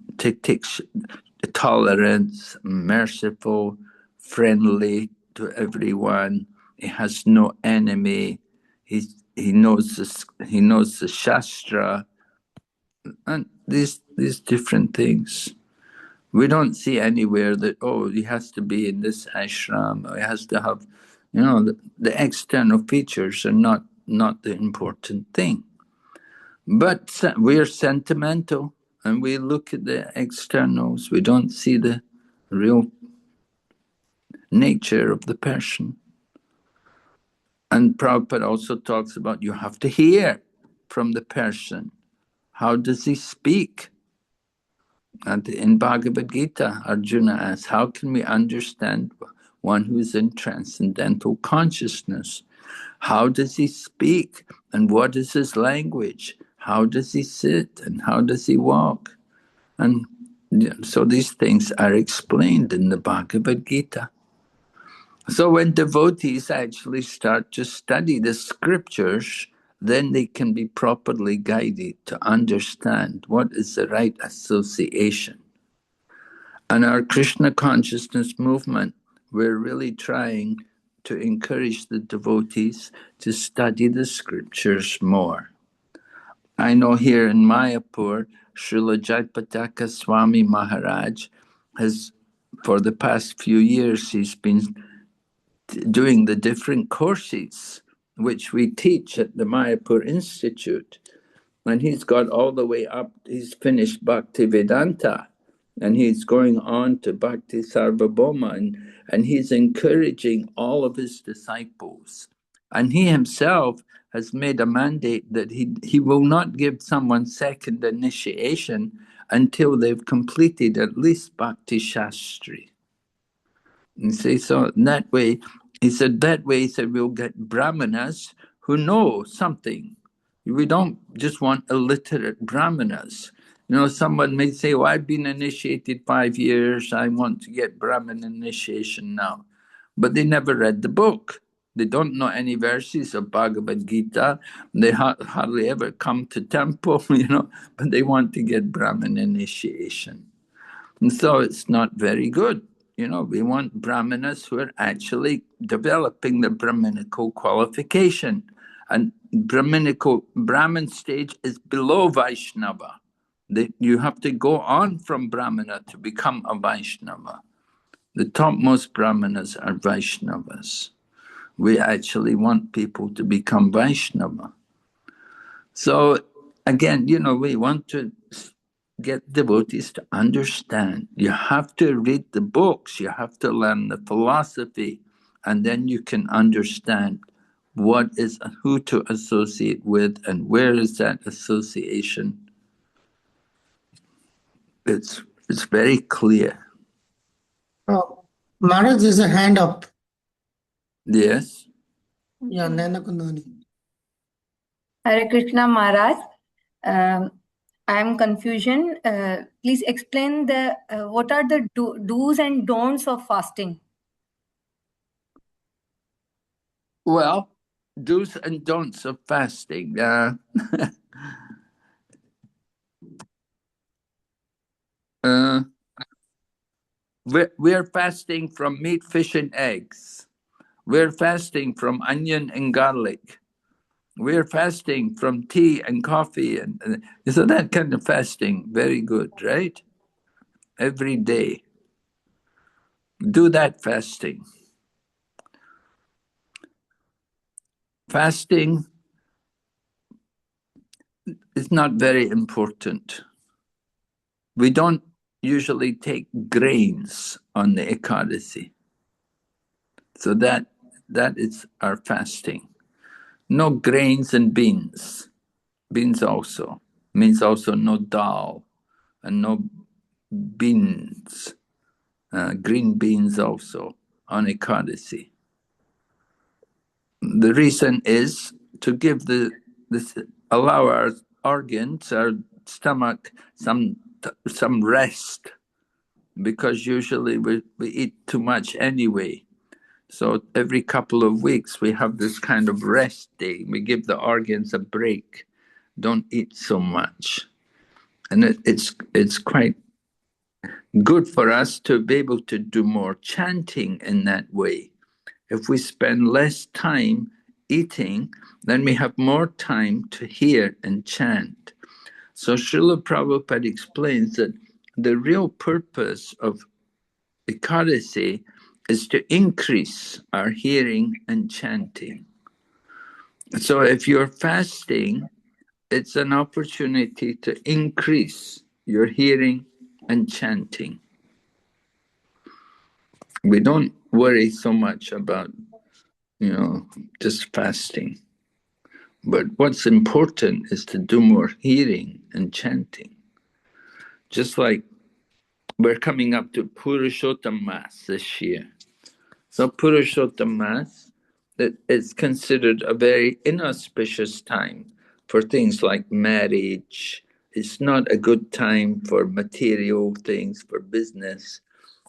tolerance, merciful, friendly to everyone. He has no enemy. He knows the shastra, and these different things. We don't see anywhere that, oh, he has to be in this ashram, or he has to have, you know, the external features are not the important thing. But we're sentimental and we look at the externals. We don't see the real nature of the person. And Prabhupada also talks about you have to hear from the person. How does he speak? And in Bhagavad Gita, Arjuna asks, how can we understand one who is in transcendental consciousness? How does he speak? And what is his language? How does he sit? And how does he walk? And so these things are explained in the Bhagavad Gita. So when devotees actually start to study the scriptures, then they can be properly guided to understand what is the right association. And our Krishna consciousness movement, we're really trying to encourage the devotees to study the scriptures more. I know here in Mayapur, Srila Jayapataka Swami Maharaj has, for the past few years, he's been doing the different courses which we teach at the Mayapur Institute. And he's got all the way up, he's finished Bhaktivedanta, and he's going on to Bhakti Sarvabhauma, and he's encouraging all of his disciples. And he himself has made a mandate that he will not give someone second initiation until they've completed at least Bhakti Shastri. You see, so in that way, he said, we'll get brahmanas who know something. We don't just want illiterate brahmanas. You know, someone may say, oh, I've been initiated 5 years, I want to get Brahmin initiation now. But they never read the book. They don't know any verses of Bhagavad Gita. They hardly ever come to temple, you know, but they want to get Brahmin initiation. And so it's not very good. You know, we want brahmanas who are actually developing the Brahminical qualification. And Brahmin stage is below Vaishnava. You have to go on from Brahmana to become a Vaishnava. The topmost Brahmanas are Vaishnavas. We actually want people to become Vaishnava. So again, you know, we want to get devotees to understand. You have to read the books, you have to learn the philosophy, and then you can understand who to associate with and where is that association. It's very clear. Maharaj, there's a hand up. Yes. Yeah, Nana Kundani. Hare Krishna Maharaj. I am confusion. Please explain what are the do's and don'ts of fasting? Well, do's and don'ts of fasting. We're fasting from meat, fish, and eggs. We're fasting from onion and garlic. We're fasting from tea and coffee. And so that kind of fasting, very good, right? Every day. Do that fasting. Fasting is not very important. We don't usually take grains on the Ekadasi. So that is our fasting. No grains and beans. Beans also. Means also no dal and no beans. Green beans also on Ekadasi. The reason is to give allow our organs, our stomach, some rest, because usually we eat too much anyway. So every couple of weeks we have this kind of rest day. We give the organs a break. Don't eat so much, and it's quite good for us to be able to do more chanting in that way. If we spend less time eating, then we have more time to hear and chant. So Srila Prabhupada explains that the real purpose of Ekadasi is to increase our hearing and chanting. So if you're fasting, it's an opportunity to increase your hearing and chanting. We don't worry so much about, just fasting. But what's important is to do more hearing and chanting. Just like we're coming up to Purushottam Mass this year. So Purushottam Mass, it's considered a very inauspicious time for things like marriage. It's not a good time for material things, for business,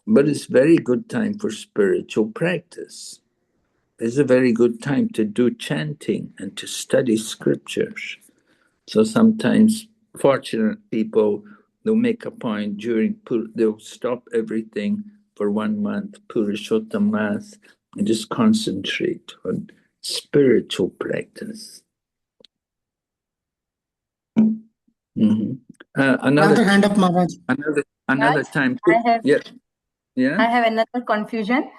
but it's very good time for spiritual practice. It's a very good time to do chanting and to study scriptures. So sometimes fortunate people, they'll make a point they'll stop everything for 1 month, Purushottam Mass, and just concentrate on spiritual practice. Mm-hmm. Another hand up, Maharaj. Another time. I have another confusion.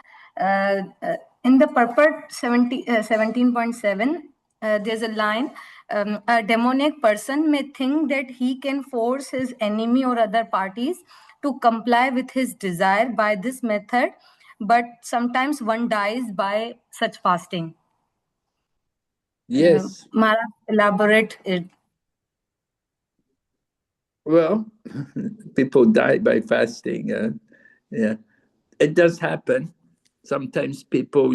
In the purport 17.7, there's a line, a demoniac person may think that he can force his enemy or other parties to comply with his desire by this method, but sometimes one dies by such fasting. Yes. Mara, elaborate it. Well, people die by fasting. Yeah, it does happen. Sometimes people,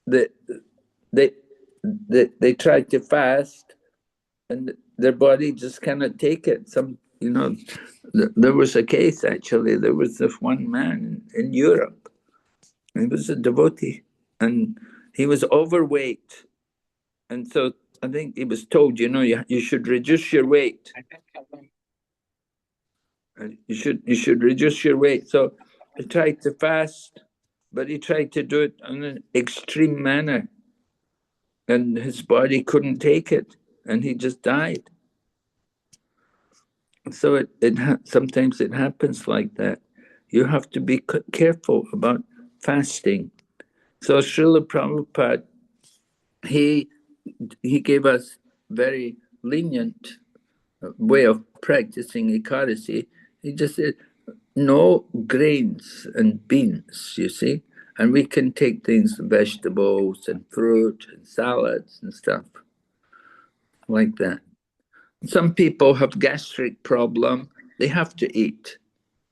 they try to fast, and their body just cannot take it. There was a case actually. There was this one man in Europe. He was a devotee, and he was overweight, and so I think he was told, you should reduce your weight. You should reduce your weight. So he tried to fast, but he tried to do it in an extreme manner, and his body couldn't take it, and he just died. So sometimes it happens like that. You have to be careful about fasting. So Srila Prabhupada, he gave us very lenient way of practicing Ekadasi. He just said, no grains and beans, you see, and we can take things, vegetables and fruit and salads and stuff like that. Some people have gastric problem, they have to eat.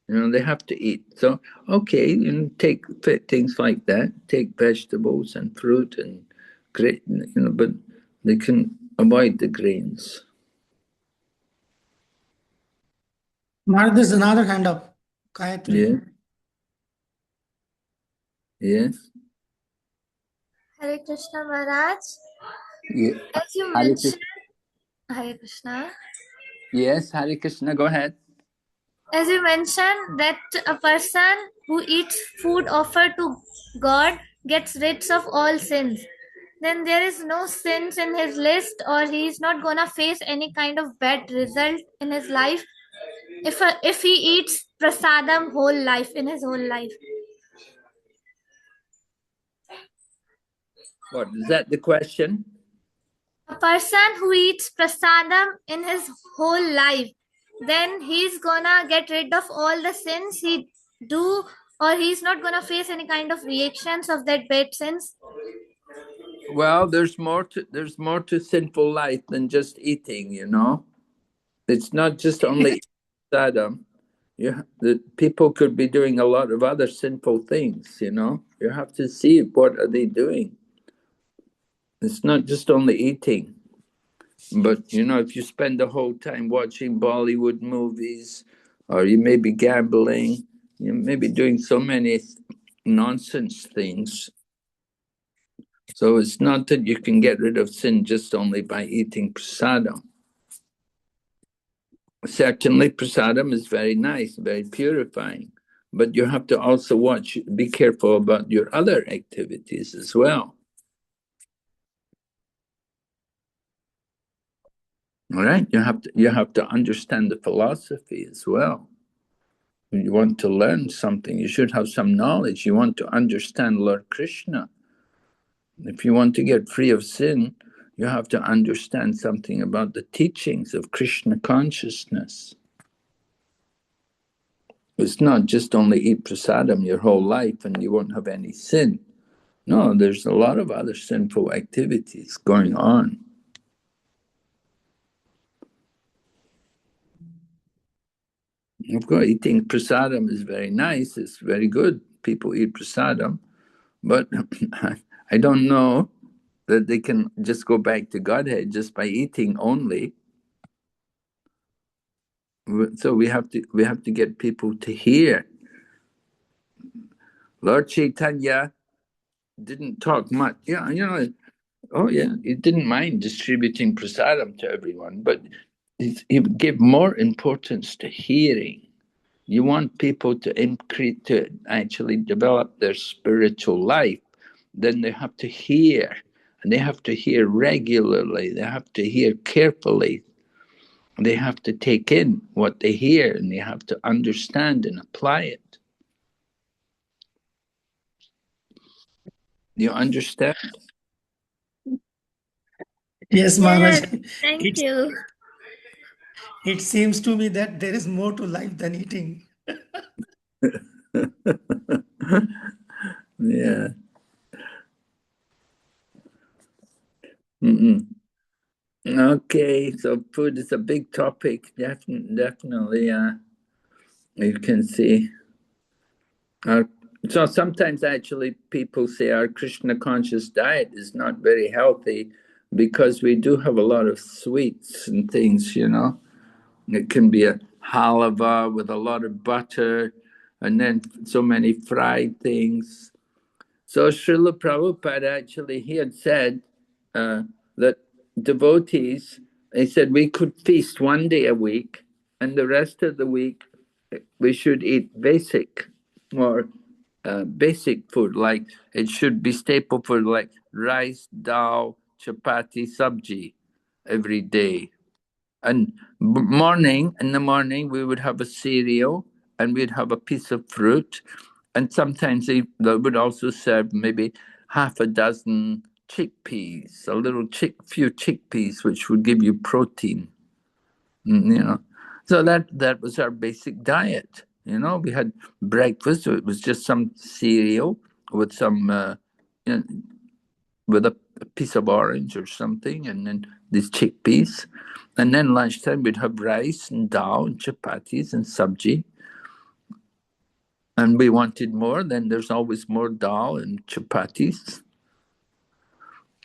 They have to eat. So, okay, take things like that, take vegetables and fruit and grain, but they can avoid the grains. Maharaj, there's another hand up. Gayatri. Yes. Hare Krishna Maharaj. Yeah. As you mentioned, Hare Krishna. Yes, Hare Krishna, go ahead. As you mentioned that a person who eats food offered to God gets rid of all sins, then there is no sins in his list, or he is not gonna face any kind of bad result in his life if he eats prasadam in his whole life. What, is that the question? A person who eats prasadam in his whole life, then he's gonna get rid of all the sins he do, or he's not gonna face any kind of reactions of that bad sins. Well, there's more to sinful life than just eating, you know. It's not just only prasadam. The people could be doing a lot of other sinful things, you know. You have to see what are they doing. It's not just only eating. But, you know, if you spend the whole time watching Bollywood movies, or you may be gambling, you may be doing so many nonsense things. So it's not that you can get rid of sin just only by eating prasadam. Certainly, prasadam is very nice, very purifying. But you have to also be careful about your other activities as well. All right, you have to understand the philosophy as well. When you want to learn something, you should have some knowledge. You want to understand Lord Krishna. If you want to get free of sin, you have to understand something about the teachings of Krishna consciousness. It's not just only eat prasadam your whole life and you won't have any sin. No, there's a lot of other sinful activities going on. Of course, eating prasadam is very nice. It's very good. People eat prasadam. But I don't know that they can just go back to Godhead just by eating only. So we have to get people to hear. Lord Chaitanya didn't talk much. Yeah, you know, oh yeah, he didn't mind distributing prasadam to everyone, but he gave more importance to hearing. You want people to actually develop their spiritual life, then they have to hear, and they have to hear regularly. They have to hear carefully. They have to take in what they hear, and they have to understand and apply it. You understand? Yes, Maharaj. Yes, thank you. It seems to me that there is more to life than eating. Yeah. Mm-mm. Okay, so food is a big topic. Definitely. You can see. So sometimes actually people say our Krishna conscious diet is not very healthy because we do have a lot of sweets and things, you know. It can be a halava with a lot of butter and then so many fried things. So Srila Prabhupada actually, he had said that devotees, he said we could feast one day a week and the rest of the week we should eat basic food, like it should be staple food like rice, dal, chapati, sabji every day. And in the morning, we would have a cereal and we'd have a piece of fruit. And sometimes they would also serve maybe half a dozen chickpeas, few chickpeas, which would give you protein. You know, so that was our basic diet. You know, we had breakfast, so it was just some cereal with some, you know, with a piece of orange or something, and then these chickpeas. And then lunchtime, we'd have rice and dal and chapatis and sabji. And we wanted more, then there's always more dal and chapatis.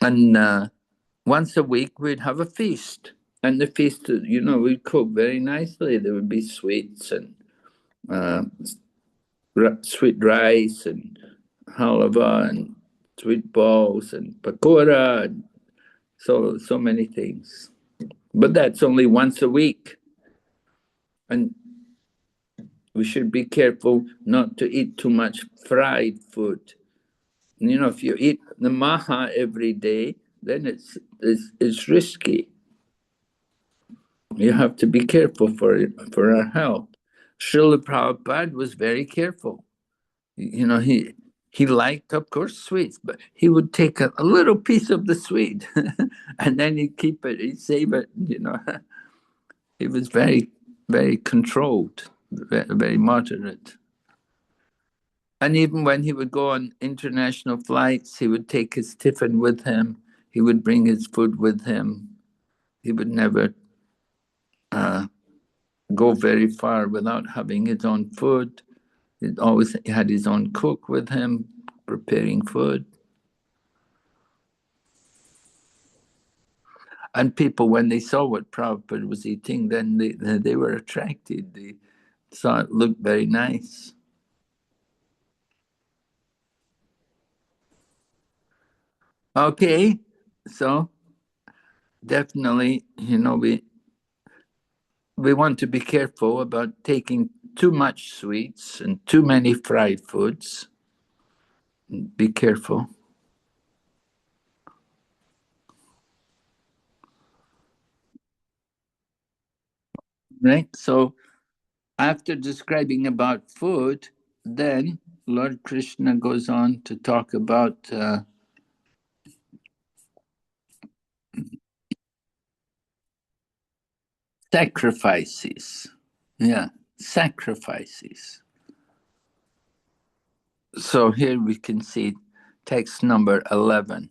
And once a week, we'd have a feast. And the feast, you know, we'd cook very nicely. There would be sweets and sweet rice and halava and sweet balls and pakora and so many things. But that's only once a week. And we should be careful not to eat too much fried food. You know, if you eat the maha every day, then it's risky. You have to be careful for our health. Srila Prabhupada was very careful. You know, he He liked, of course, sweets, but he would take a little piece of the sweet and then he'd keep it, he'd save it, you know. He was very, very controlled, very, very moderate. And even when he would go on international flights, he would take his tiffin with him. He would bring his food with him. He would never go very far without having his own food. He always had his own cook with him, preparing food. And people, when they saw what Prabhupada was eating, then they were attracted. They saw it looked very nice. Okay, so definitely, you know, we want to be careful about taking too much sweets and too many fried foods. Be careful. Right? So after describing about food, then Lord Krishna goes on to talk about sacrifices. Yeah, sacrifices. So here we can see text number 11.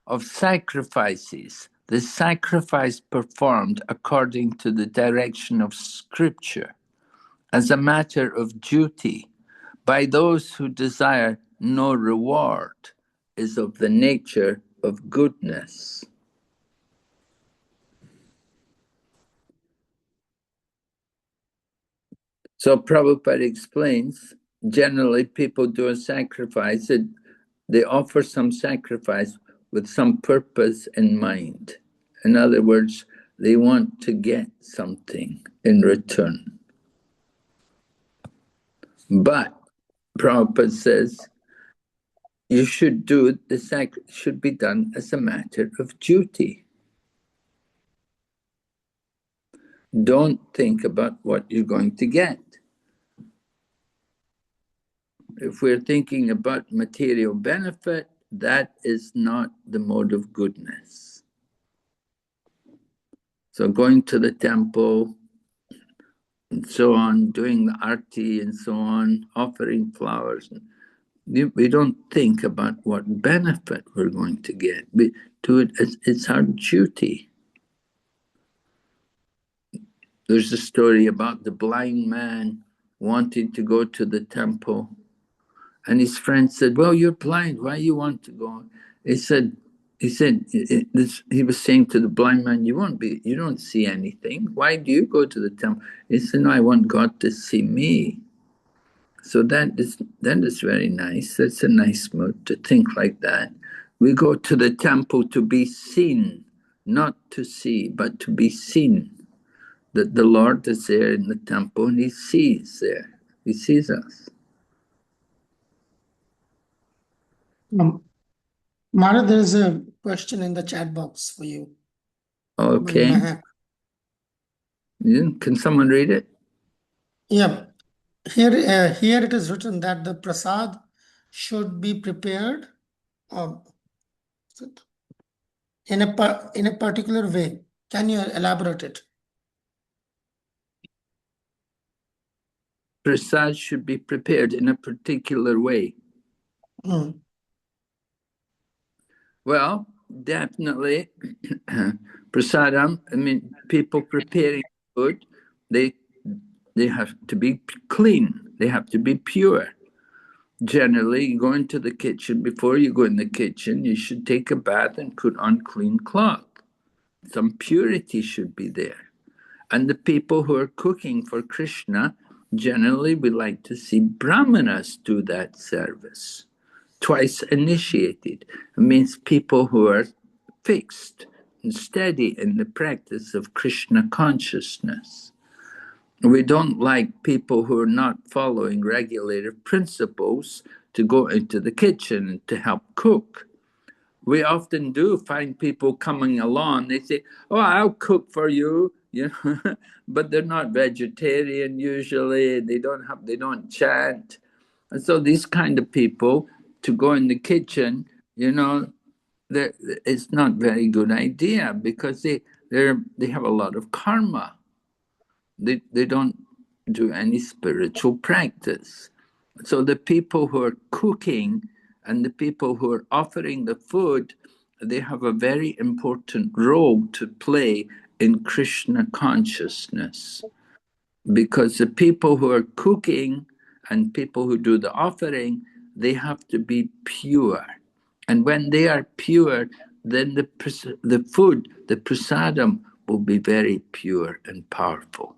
Of sacrifices, the sacrifice performed according to the direction of Scripture, as a matter of duty, by those who desire no reward, is of the nature of goodness. So Prabhupada explains, generally people do a sacrifice, they offer some sacrifice with some purpose in mind. In other words, they want to get something in return. But Prabhupada says, you should do should be done as a matter of duty. Don't think about what you're going to get. If we're thinking about material benefit, that is not the mode of goodness. So going to the temple and so on, doing the arti and so on, offering flowers, we don't think about what benefit we're going to get. We do it as it's our duty. There's a story about the blind man wanting to go to the temple. And his friend said, well, you're blind. Why you want to go? He said, he was saying to the blind man, you don't see anything. Why do you go to the temple? He said, no, I want God to see me. So that is very nice. That's a nice mood to think like that. We go to the temple to be seen, not to see, but to be seen. That the Lord is there in the temple and he sees there. He sees us. Mara, there is a question in the chat box for you. Okay. Can someone read it? Yeah. Here it is written that the prasad should be prepared in a particular way. Can you elaborate it? Prasad should be prepared in a particular way. Well, definitely, prasadam, I mean, people preparing food, they have to be clean. They have to be pure. Generally, you go into the kitchen, before you go in the kitchen, you should take a bath and put on clean cloth. Some purity should be there. And the people who are cooking for Krishna, generally we like to see brahmanas do that service. Twice initiated. It means people who are fixed and steady in the practice of Krishna consciousness. We don't like people who are not following regulative principles to go into the kitchen and to help cook. We often do find people coming along, they say, oh, I'll cook for you, but they're not vegetarian usually, they don't chant. And so these kind of people, to go in the kitchen, you know, it's not very good idea, because they have a lot of karma. They don't do any spiritual practice. So the people who are cooking and the people who are offering the food, they have a very important role to play in Krishna consciousness. Because the people who are cooking and people who do the offering, they have to be pure. And when they are pure, then the food, the prasadam, will be very pure and powerful.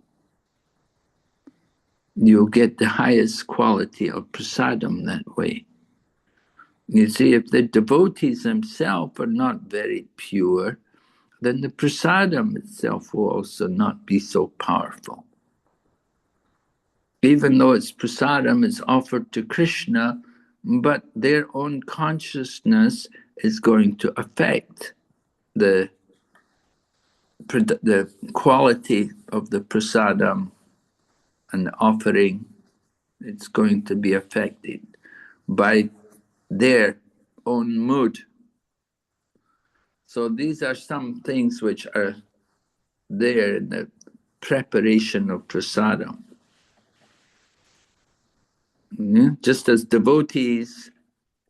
You'll get the highest quality of prasadam that way. You see, if the devotees themselves are not very pure, then the prasadam itself will also not be so powerful. Even though it's prasadam, it's offered to Krishna, but their own consciousness is going to affect the quality of the prasadam and the offering. It's going to be affected by their own mood. So these are some things which are there in the preparation of prasadam. Yeah? Just as devotees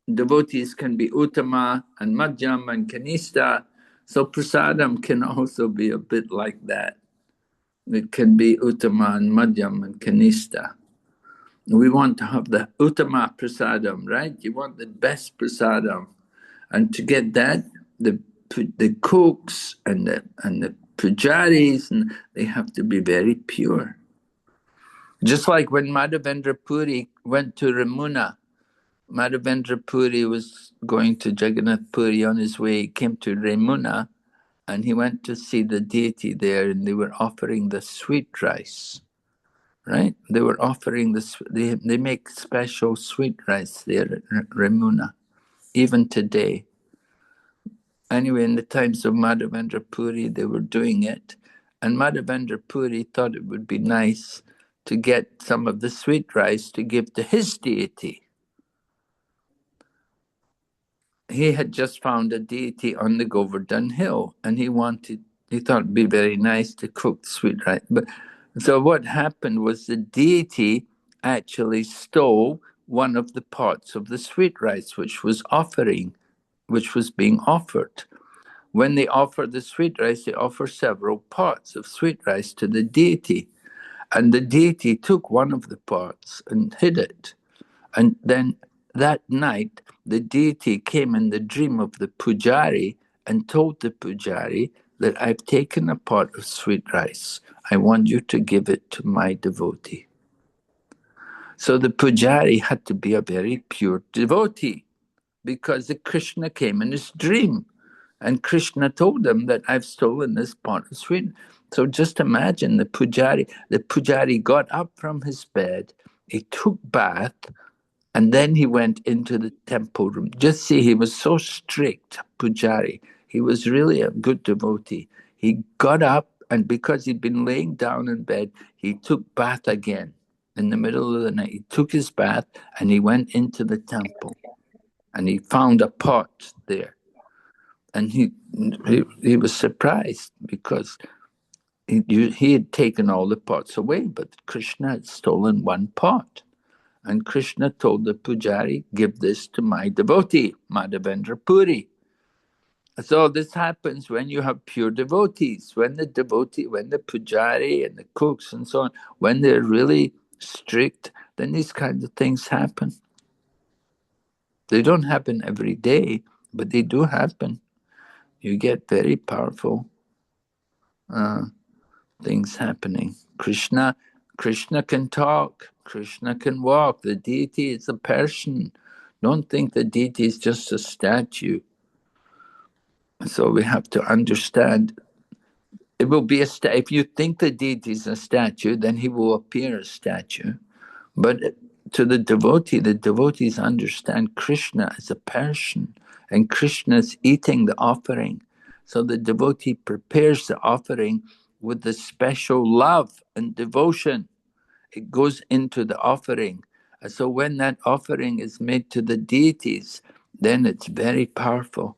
can be uttama and madhyam and kanista, so prasadam can also be a bit like that. It can be uttama and madhyam and kanista. We want to have the uttama prasadam, right? You want the best prasadam. And to get that, the cooks and the pujaris, and they have to be very pure. Just like when Madhavendra Puri went to Ramuna, Madhavendra Puri was going to Jagannath Puri. On his way, he came to Ramuna, and he went to see the deity there, and they were offering the sweet rice. Right? They were offering they make special sweet rice there at Ramuna, even today. Anyway, in the times of Madhavendra Puri, they were doing it. And Madhavendra Puri thought it would be nice to get some of the sweet rice to give to his deity. He had just found a deity on the Govardhan hill, and he thought it'd be very nice to cook sweet rice. But so what happened was the deity actually stole one of the pots of the sweet rice, which was being offered. When they offer the sweet rice, they offer several pots of sweet rice to the deity. And the deity took one of the pots and hid it. And then that night, the deity came in the dream of the pujari and told the pujari that I've taken a pot of sweet rice. I want you to give it to my devotee. So the pujari had to be a very pure devotee, because the Krishna came in his dream. And Krishna told him that I've stolen this pot of sweet. So just imagine the pujari got up from his bed, he took bath, and then he went into the temple room. Just see, he was so strict, pujari. He was really a good devotee. He got up, and because he'd been laying down in bed, he took bath again. In the middle of the night, he took his bath, and he went into the temple. And he found a pot there. And he was surprised, because he had taken all the pots away, but Krishna had stolen one pot. And Krishna told the pujari, give this to my devotee, Madhavendra Puri. So this happens when you have pure devotees. When the pujari and the cooks and so on, when they're really strict, then these kinds of things happen. They don't happen every day, but they do happen. You get very powerful things happening. Krishna can talk. Krishna can walk. The deity is a person. Don't think the deity is just a statue. So we have to understand. It will be if you think the deity is a statue, then he will appear a statue. But to the devotees understand Krishna as a person, and Krishna is eating the offering. So the devotee prepares the offering with the special love and devotion. It goes into the offering, So when that offering is made to the deities, then it's very powerful.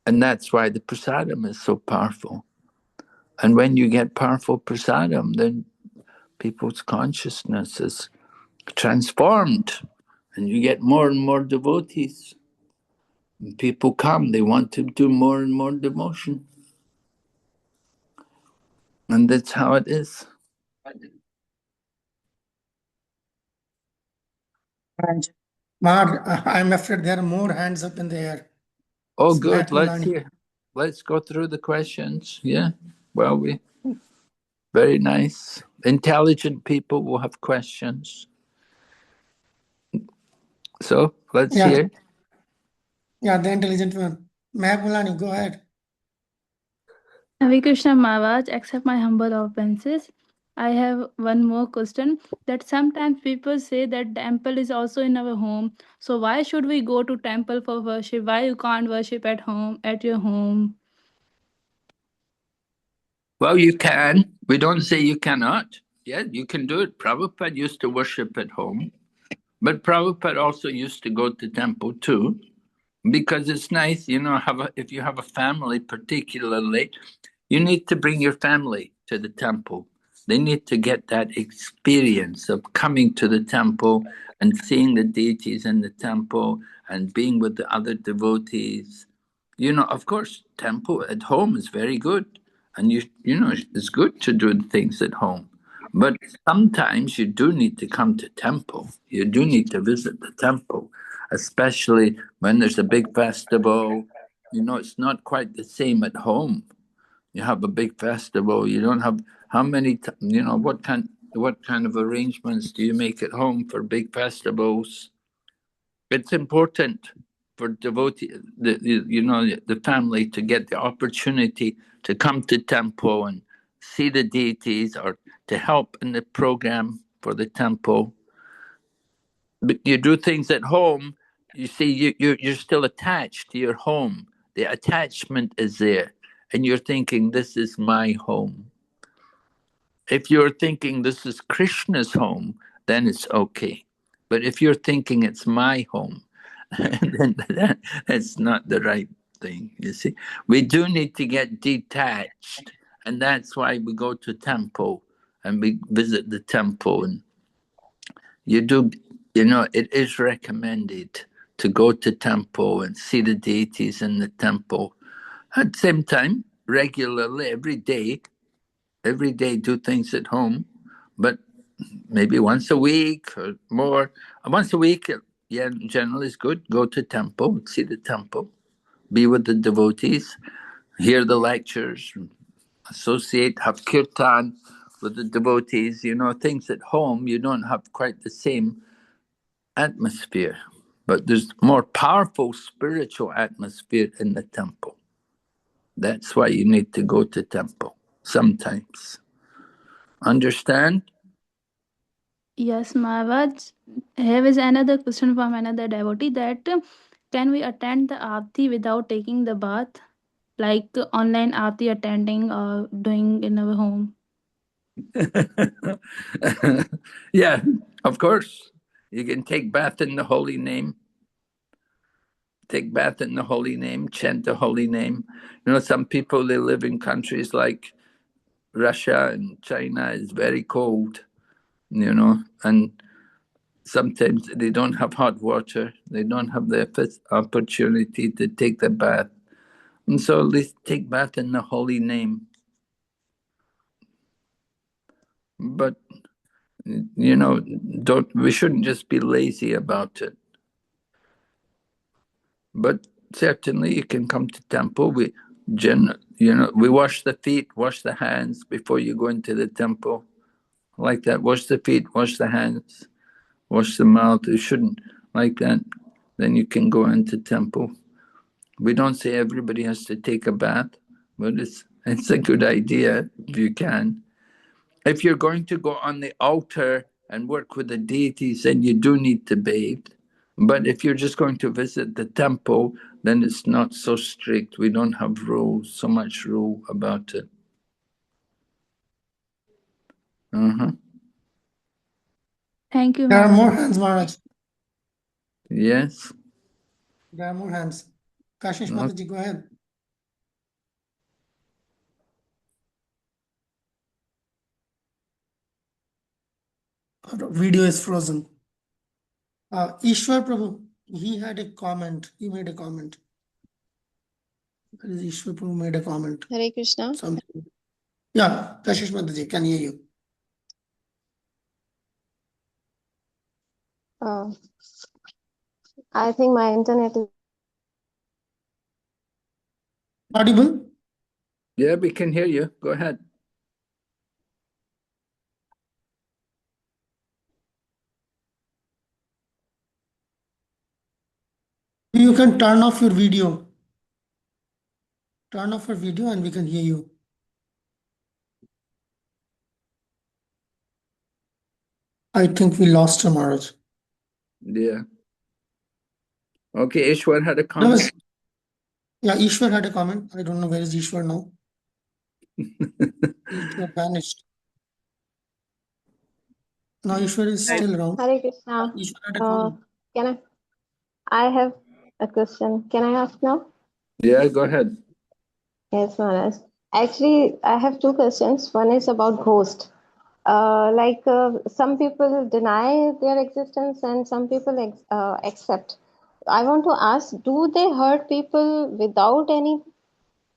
And that's why the prasadam is so powerful. And when you get powerful prasadam, then people's consciousness is transformed, and you get more and more devotees. And people come, they want to do more and more devotion. And that's how it is. Mar, I'm afraid there are more hands up in the air. Oh, It's good. Matt Let's Mulani. hear. Let's go through the questions. Yeah. Well, very nice. Intelligent people will have questions. So let's Yeah, hear. yeah, the intelligent one. Matt Mulani, go ahead. Hare Krishna Maharaj, accept my humble offenses. I have one more question, that sometimes people say that temple is also in our home. So why should we go to temple for worship? Why you can't worship at home, at your home? Well, you can. We don't say you cannot. Yeah, you can do it. Prabhupada used to worship at home, but Prabhupada also used to go to temple too, because it's nice, if you have a family particularly, you need to bring your family to the temple. They need to get that experience of coming to the temple and seeing the deities in the temple and being with the other devotees. Of course, temple at home is very good. And it's good to do things at home. But sometimes you do need to come to temple. You do need to visit the temple, especially when there's a big festival. It's not quite the same at home. You have a big festival. You don't have how many. What kind of arrangements do you make at home for big festivals? It's important for the family to get the opportunity to come to temple and see the deities, or to help in the program for the temple. But you do things at home, you see, you're still attached to your home. The attachment is there, and you're thinking, this is my home. If you're thinking this is Krishna's home, then it's okay. But if you're thinking it's my home, then that's not the right thing, you see. We do need to get detached, and that's why we go to temple and we visit the temple. And it is recommended to go to temple and see the deities in the temple. At the same time, regularly, every day do things at home, but maybe once a week or more. Once a week, yeah, generally is good. Go to temple, see the temple, be with the devotees, hear the lectures, associate, have kirtan with the devotees. Things at home, you don't have quite the same atmosphere, but there's more powerful spiritual atmosphere in the temple. That's why you need to go to temple sometimes. Understand? Yes, Maharaj. Here is another question from another devotee, that can we attend the aarti without taking the bath? Like online aarti attending or doing in our home? Yeah, of course. You can take bath in the holy name. Take bath in the holy name, chant the holy name. Some people, they live in countries like Russia and China. It's very cold, and sometimes they don't have hot water. They don't have the opportunity to take the bath. And so at least take bath in the holy name. But, we shouldn't just be lazy about it. But certainly you can come to temple. We wash the feet, wash the hands before you go into the temple. Like that. Wash the feet, wash the hands, wash the mouth. You shouldn't like that. Then you can go into temple. We don't say everybody has to take a bath, but it's a good idea if you can. If you're going to go on the altar and work with the deities, then you do need to bathe. But if you're just going to visit the temple, then it's not so strict. We don't have so much rule about it. Thank you, There are more Maharaj. hands, Maharaj. Yes. There are more hands. Kashish Mataji, go ahead. Our video is frozen. Ishwar Prabhu, he had a comment. He made a comment. Ishwar Prabhu made a comment. Hare Krishna. Something. Yeah, Kashish Mataji, can hear you. I think my internet is Audible? Yeah, we can hear you. Go ahead. You can turn off your video. Turn off your video and we can hear you. I think we lost him, Maharaj. Yeah. Okay, Ishwar had a comment. Yeah, Ishwar had a comment. I don't know where is Ishwar now. Ishwar vanished. No, Ishwar is still around. Hare Krishna. Ishwar had a comment. Can I have a question. Can I ask now? Yeah, go ahead. Yes, Maharaj. Actually, I have two questions. One is about ghost. Some people deny their existence and some people accept. I want to ask, do they hurt people without any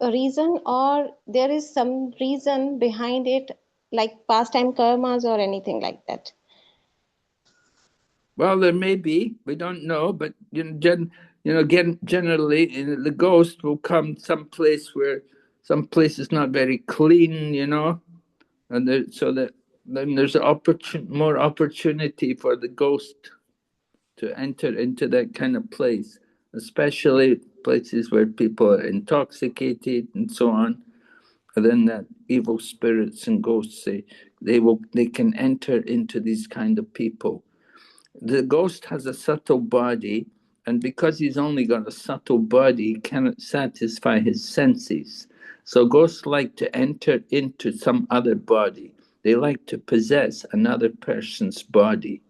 reason, or there is some reason behind it, like past time karmas or anything like that? Well, there may be. We don't know, but generally, the ghost will come someplace where some place is not very clean, and so that then there's more opportunity for the ghost to enter into that kind of place, especially places where people are intoxicated and so on. And then that evil spirits and ghosts they can enter into these kind of people. The ghost has a subtle body, and because he's only got a subtle body, he cannot satisfy his senses. So ghosts like to enter into some other body. They like to possess another person's body.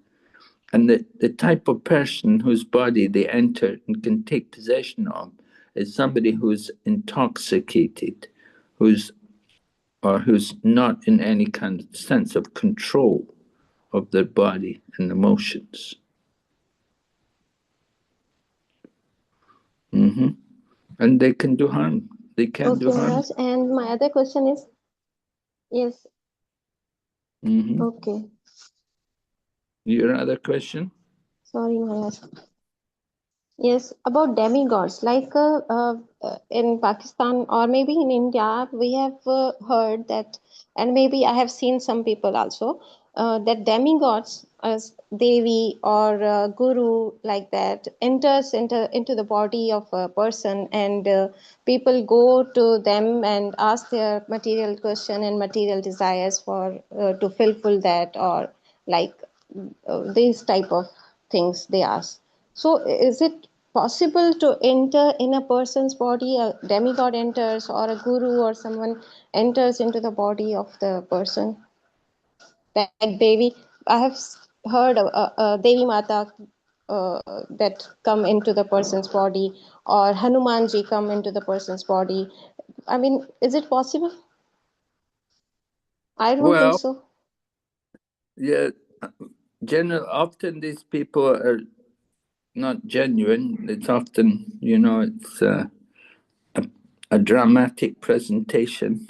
And the type of person whose body they enter and can take possession of is somebody who's intoxicated, who's not in any kind of sense of control of their body and emotions. Mm-hmm. And they can do harm. They can do harm. Maharaj. And my other question is, yes, Mm-hmm. okay. Your other question? Sorry, Maharaj. Yes, about demigods. In Pakistan or maybe in India, we have heard that, and maybe I have seen some people also, that demigods, as Devi or Guru, like that, enters into the body of a person, and people go to them and ask their material question and material desires for to fulfill that, or like these type of things they ask. So is it possible to enter in a person's body, a demigod enters or a guru or someone enters into the body of the person? Like Devi, I have heard Devi Mata that come into the person's body, or Hanumanji come into the person's body. I mean, is it possible? I don't think Well, so. yeah. Often these people are not genuine. It's often, it's a dramatic presentation.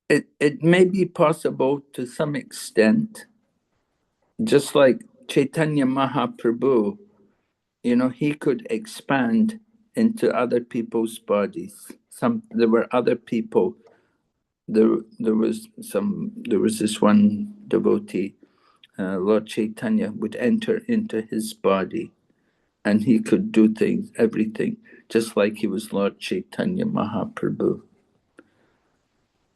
It may be possible to some extent, just like Chaitanya Mahaprabhu, he could expand into other people's bodies. There were other people. There was this one devotee, Lord Chaitanya would enter into his body, and he could do things, everything, just like he was Lord Chaitanya Mahaprabhu.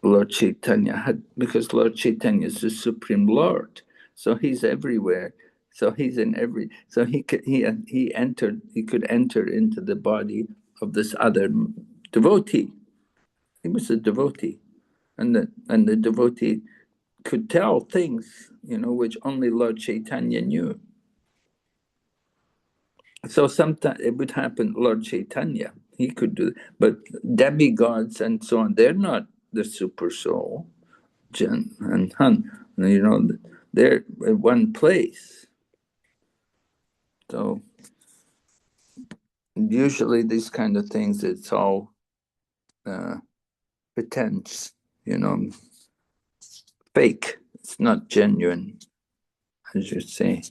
Lord Chaitanya because Lord Chaitanya is the Supreme Lord, so he's everywhere. So he's in every. So he could he could enter into the body of this other devotee. He was a devotee, and the devotee could tell things, which only Lord Chaitanya knew. So sometimes it would happen, Lord Chaitanya, he could do, but demigods and so on, they're not the super soul. Jen and Han, they're in one place. So usually these kind of things, it's all pretense, fake. It's not genuine, as you say.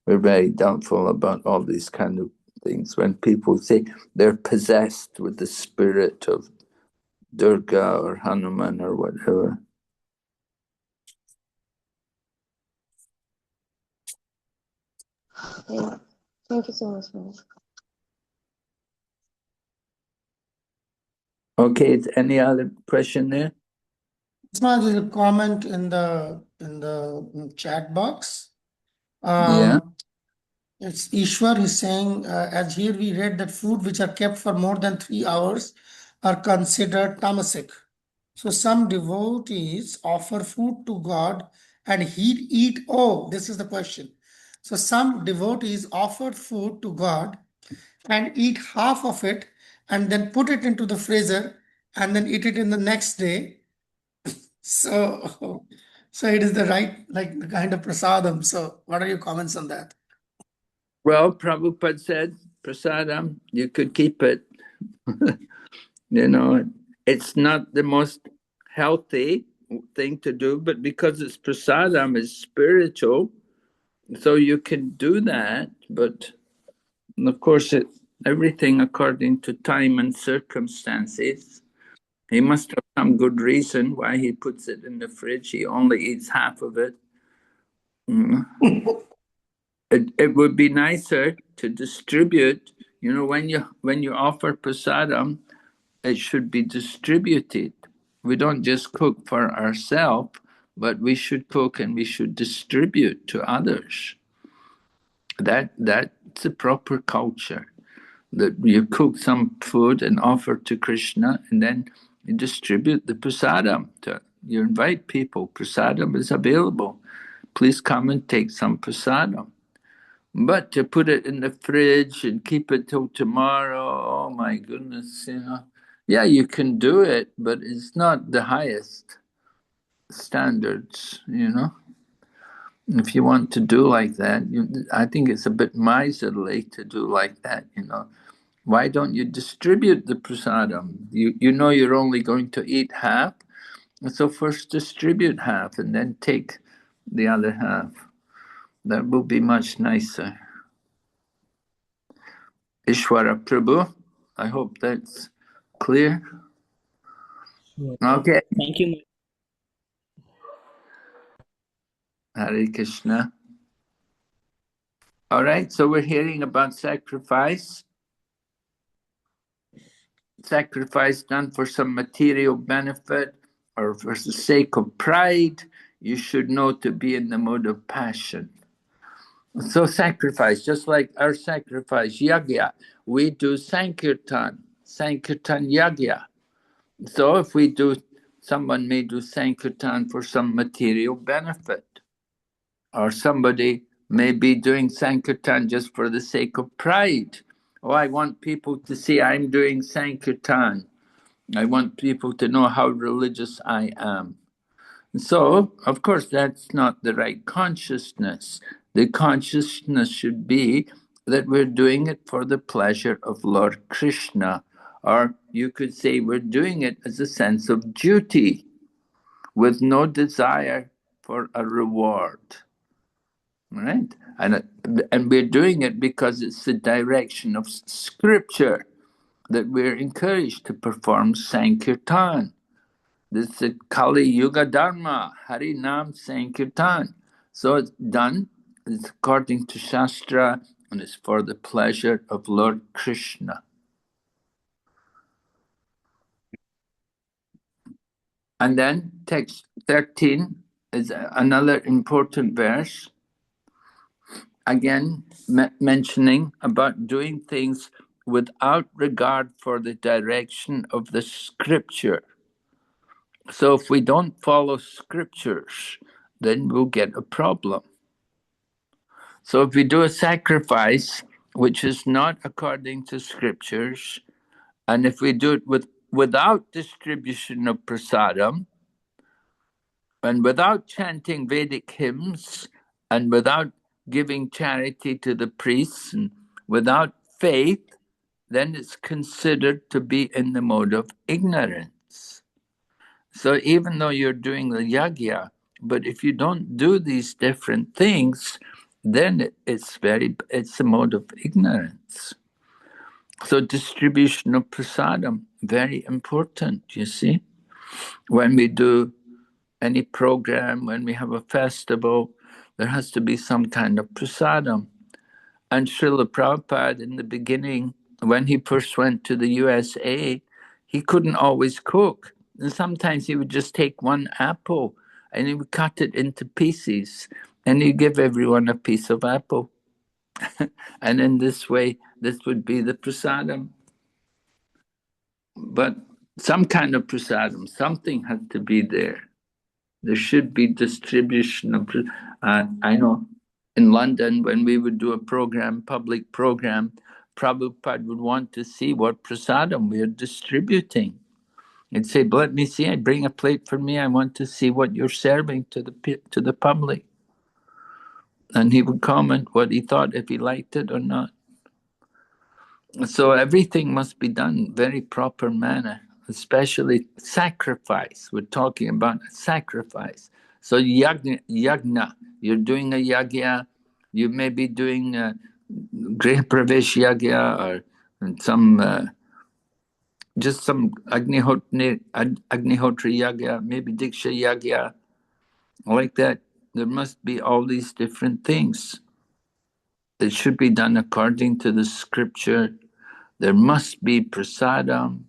We're very doubtful about all these kind of things. When people say they're possessed with the spirit of Durga or Hanuman or whatever. Yeah. Thank you so much, Maharaj. Okay, any other question there? There's a comment in the chat box. Yeah. It's Ishwar is saying, as here we read that food which are kept for more than 3 hours are considered tamasic. So some devotees offer food to God and he eat. Oh, this is the question. So some devotees offer food to God and eat half of it and then put it into the freezer and then eat it in the next day. So, so it is the right, like the kind of prasadam. So what are your comments on that? Well, Prabhupada said, prasadam, you could keep it. It's not the most healthy thing to do, but because it's prasadam, it's spiritual, so you can do that. But of course, everything according to time and circumstances. He must have some good reason why he puts it in the fridge. He only eats half of it. It would be nicer to distribute. When you offer prasadam, it should be distributed. We don't just cook for ourselves, but we should cook and we should distribute to others. That's a proper culture. That you cook some food and offer to Krishna, and then you distribute the prasadam. You invite people. Prasadam is available. Please come and take some prasadam. But to put it in the fridge and keep it till tomorrow, oh my goodness, Yeah, you can do it, but it's not the highest standards, If you want to do like that, I think it's a bit miserly to do like that, Why don't you distribute the prasadam? You know you're only going to eat half, so first distribute half and then take the other half. That will be much nicer. Ishwara Prabhu, I hope that's clear. Okay. Thank you. Hare Krishna. All right, so we're hearing about sacrifice. Sacrifice done for some material benefit or for the sake of pride, you should know to be in the mode of passion. So sacrifice, just like our sacrifice, yagya, we do sankirtan yagya. So if someone may do sankirtan for some material benefit, or somebody may be doing sankirtan just for the sake of pride. Oh, I want people to see I'm doing sankirtan. I want people to know how religious I am. So, of course, that's not the right consciousness. The consciousness should be that we're doing it for the pleasure of Lord Krishna. Or you could say we're doing it as a sense of duty with no desire for a reward. Right? And we're doing it because it's the direction of Scripture that we're encouraged to perform Sankirtan. This is the Kali Yuga Dharma, Hari Nam Sankirtan. So it's done, it's according to Shastra, and it's for the pleasure of Lord Krishna. And then text 13 is another important verse, again mentioning about doing things without regard for the direction of the Scripture. So if we don't follow Scriptures, then we'll get a problem. So if we do a sacrifice which is not according to scriptures, and if we do it without distribution of prasadam, and without chanting Vedic hymns, and without giving charity to the priests, and without faith, then it's considered to be in the mode of ignorance. So even though you're doing the yagya, but if you don't do these different things, then it's a mode of ignorance. So distribution of prasadam, very important, you see. When we do any program, when we have a festival, there has to be some kind of prasadam. And Srila Prabhupada, in the beginning, when he first went to the USA, he couldn't always cook. And sometimes he would just take one apple and he would cut it into pieces and he'd give everyone a piece of apple. And in this way, this would be the prasadam. But some kind of prasadam, something has to be there. There should be distribution of. I know in London, when we would do a program, public program, Prabhupada would want to see what prasadam we are distributing. He'd say, "Let me see. Bring a plate for me. I want to see what you're serving to the public." And he would comment what he thought, if he liked it or not. So everything must be done very proper manner, especially sacrifice. We're talking about sacrifice. So yagna, you're doing a yagya, you may be doing a Griha Pravesh yagya or some just some Agnihotri yagya, maybe Diksha yagya, like that. There must be all these different things. It should be done according to the scripture. There must be prasadam.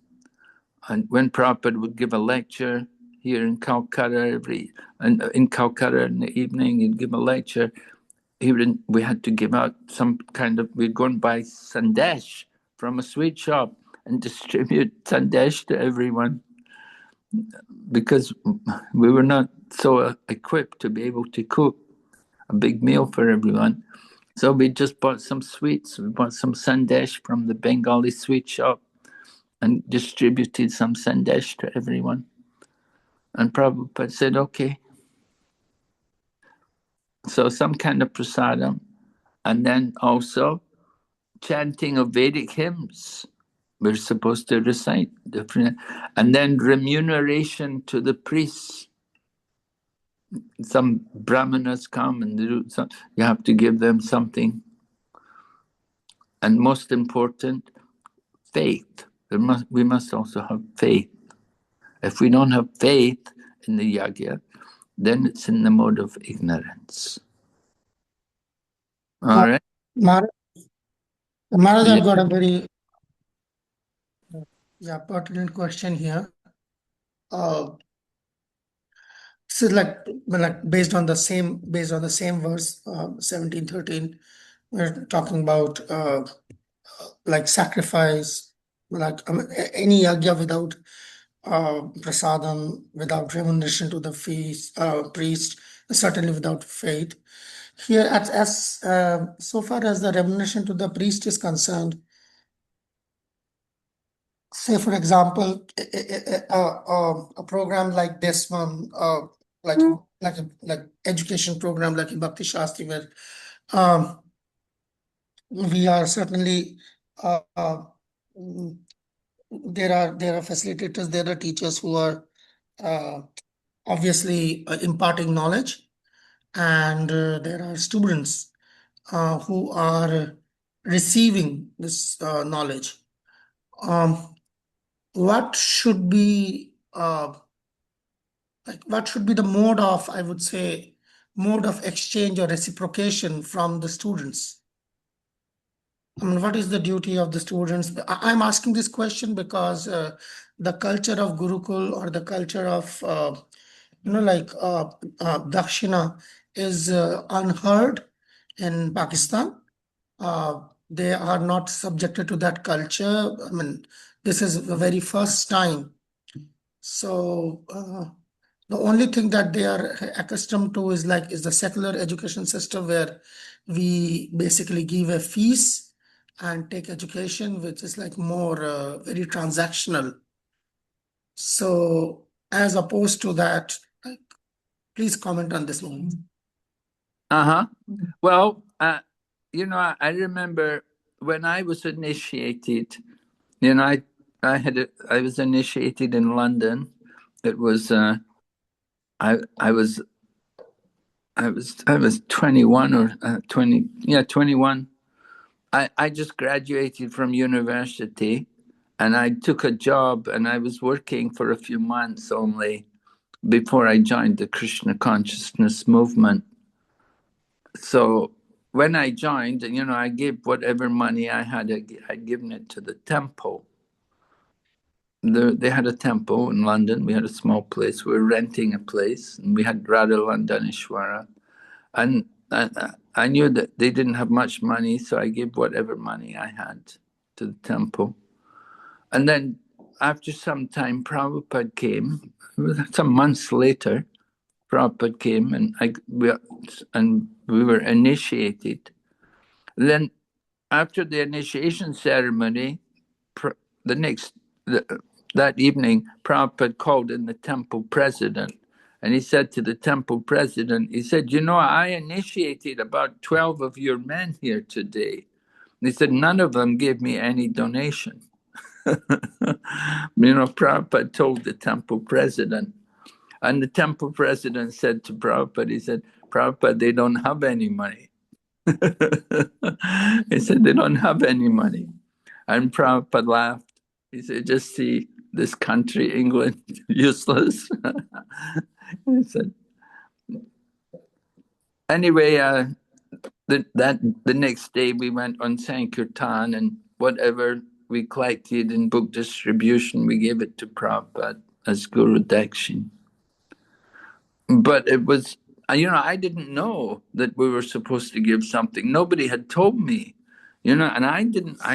And when Prabhupada would give a lecture here in Calcutta in Calcutta in the evening, he'd give a lecture. We had to give out some kind of, we'd go and buy sandesh from a sweet shop and distribute sandesh to everyone because we were not so equipped to be able to cook a big meal for everyone. So we just bought some sweets. We bought some sandesh from the Bengali sweet shop and distributed some sandesh to everyone. And Prabhupada said, okay. So some kind of prasadam. And then also chanting of Vedic hymns. We're supposed to recite different. And then remuneration to the priests. Some brahmanas come and do some, you have to give them something. And most important, faith. We must also have faith. If we don't have faith in the yagya, then it's in the mode of ignorance. All right? Maharaj, I've got a very pertinent question here. This is like based on the same verse, 17:13. We're talking about like sacrifice, like any yagya without prasadam, without remuneration to the priest, certainly without faith. Here, as so far as the remuneration to the priest is concerned, say for example, a program like this one, like education program like in Bhakti Shastri, where we are certainly there are facilitators, there are teachers who are obviously imparting knowledge, and there are students who are receiving this knowledge. What should be the mode of, I would say, mode of exchange or reciprocation from the students? I mean, what is the duty of the students? I'm asking this question because the culture of Gurukul or the culture of Dakshina is unheard in Pakistan. They are not subjected to that culture. I mean, this is the very first time. So The only thing that they are accustomed to is the secular education system, where we basically give a fees and take education, which is like more very transactional. So as opposed to that, please comment on this one. Well, I remember when I was initiated. I was initiated in London. It was I was 21 or 20, 21. I just graduated from university, and I took a job, and I was working for a few months only before I joined the Krishna consciousness movement. So when I joined, I gave whatever money I had, I'd given it to the temple. They had a temple in London. We had a small place. We were renting a place, and we had Radha Landanishwara. And I knew that they didn't have much money, so I gave whatever money I had to the temple. And then after some time, Prabhupada came. Some months later, Prabhupada came, and we were initiated. Then after the initiation ceremony, that evening, Prabhupada called in the temple president, and he said to the temple president, he said, I initiated about 12 of your men here today. And he said, none of them gave me any donation. Prabhupada told the temple president. And the temple president said to Prabhupada, he said, Prabhupada, they don't have any money. He said, they don't have any money. And Prabhupada laughed. He said, just see this country, England, useless. He said, anyway, the next day we went on Sankirtan, and whatever we collected in book distribution, we gave it to Prabhupada as Guru Dakshin. But it was, I didn't know that we were supposed to give something. Nobody had told me. And I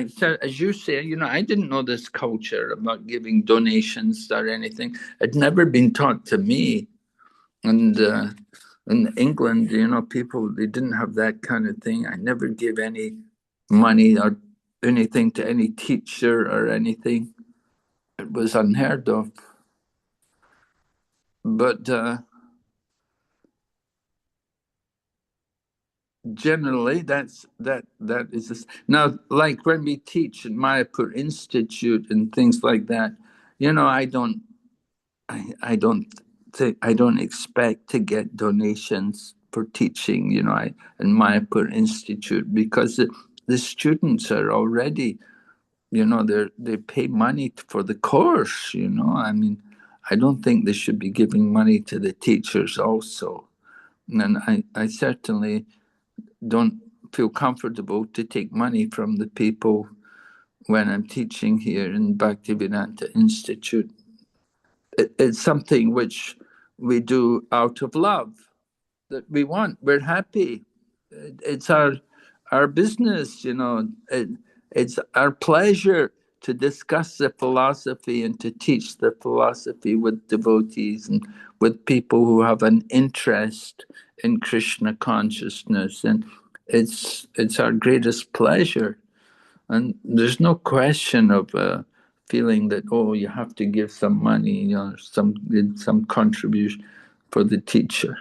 said, as you say, I didn't know this culture about giving donations or anything. It had never been taught to me. And in England, people, they didn't have that kind of thing. I never gave any money or anything to any teacher or anything. It was unheard of. But generally, that is this. Now, like when we teach at Mayapur Institute and things like that, I don't expect to get donations for teaching, in Mayapur Institute, because the students are already, they pay money for the course. I don't think they should be giving money to the teachers also, and I certainly don't feel comfortable to take money from the people when I'm teaching here in Bhaktivedanta Institute. It's something which we do out of love, that we want. We're happy. It's our business, it's our pleasure to discuss the philosophy and to teach the philosophy with devotees and with people who have an interest in Krishna consciousness. And it's our greatest pleasure. And there's no question of feeling that, you have to give some money, some contribution for the teacher.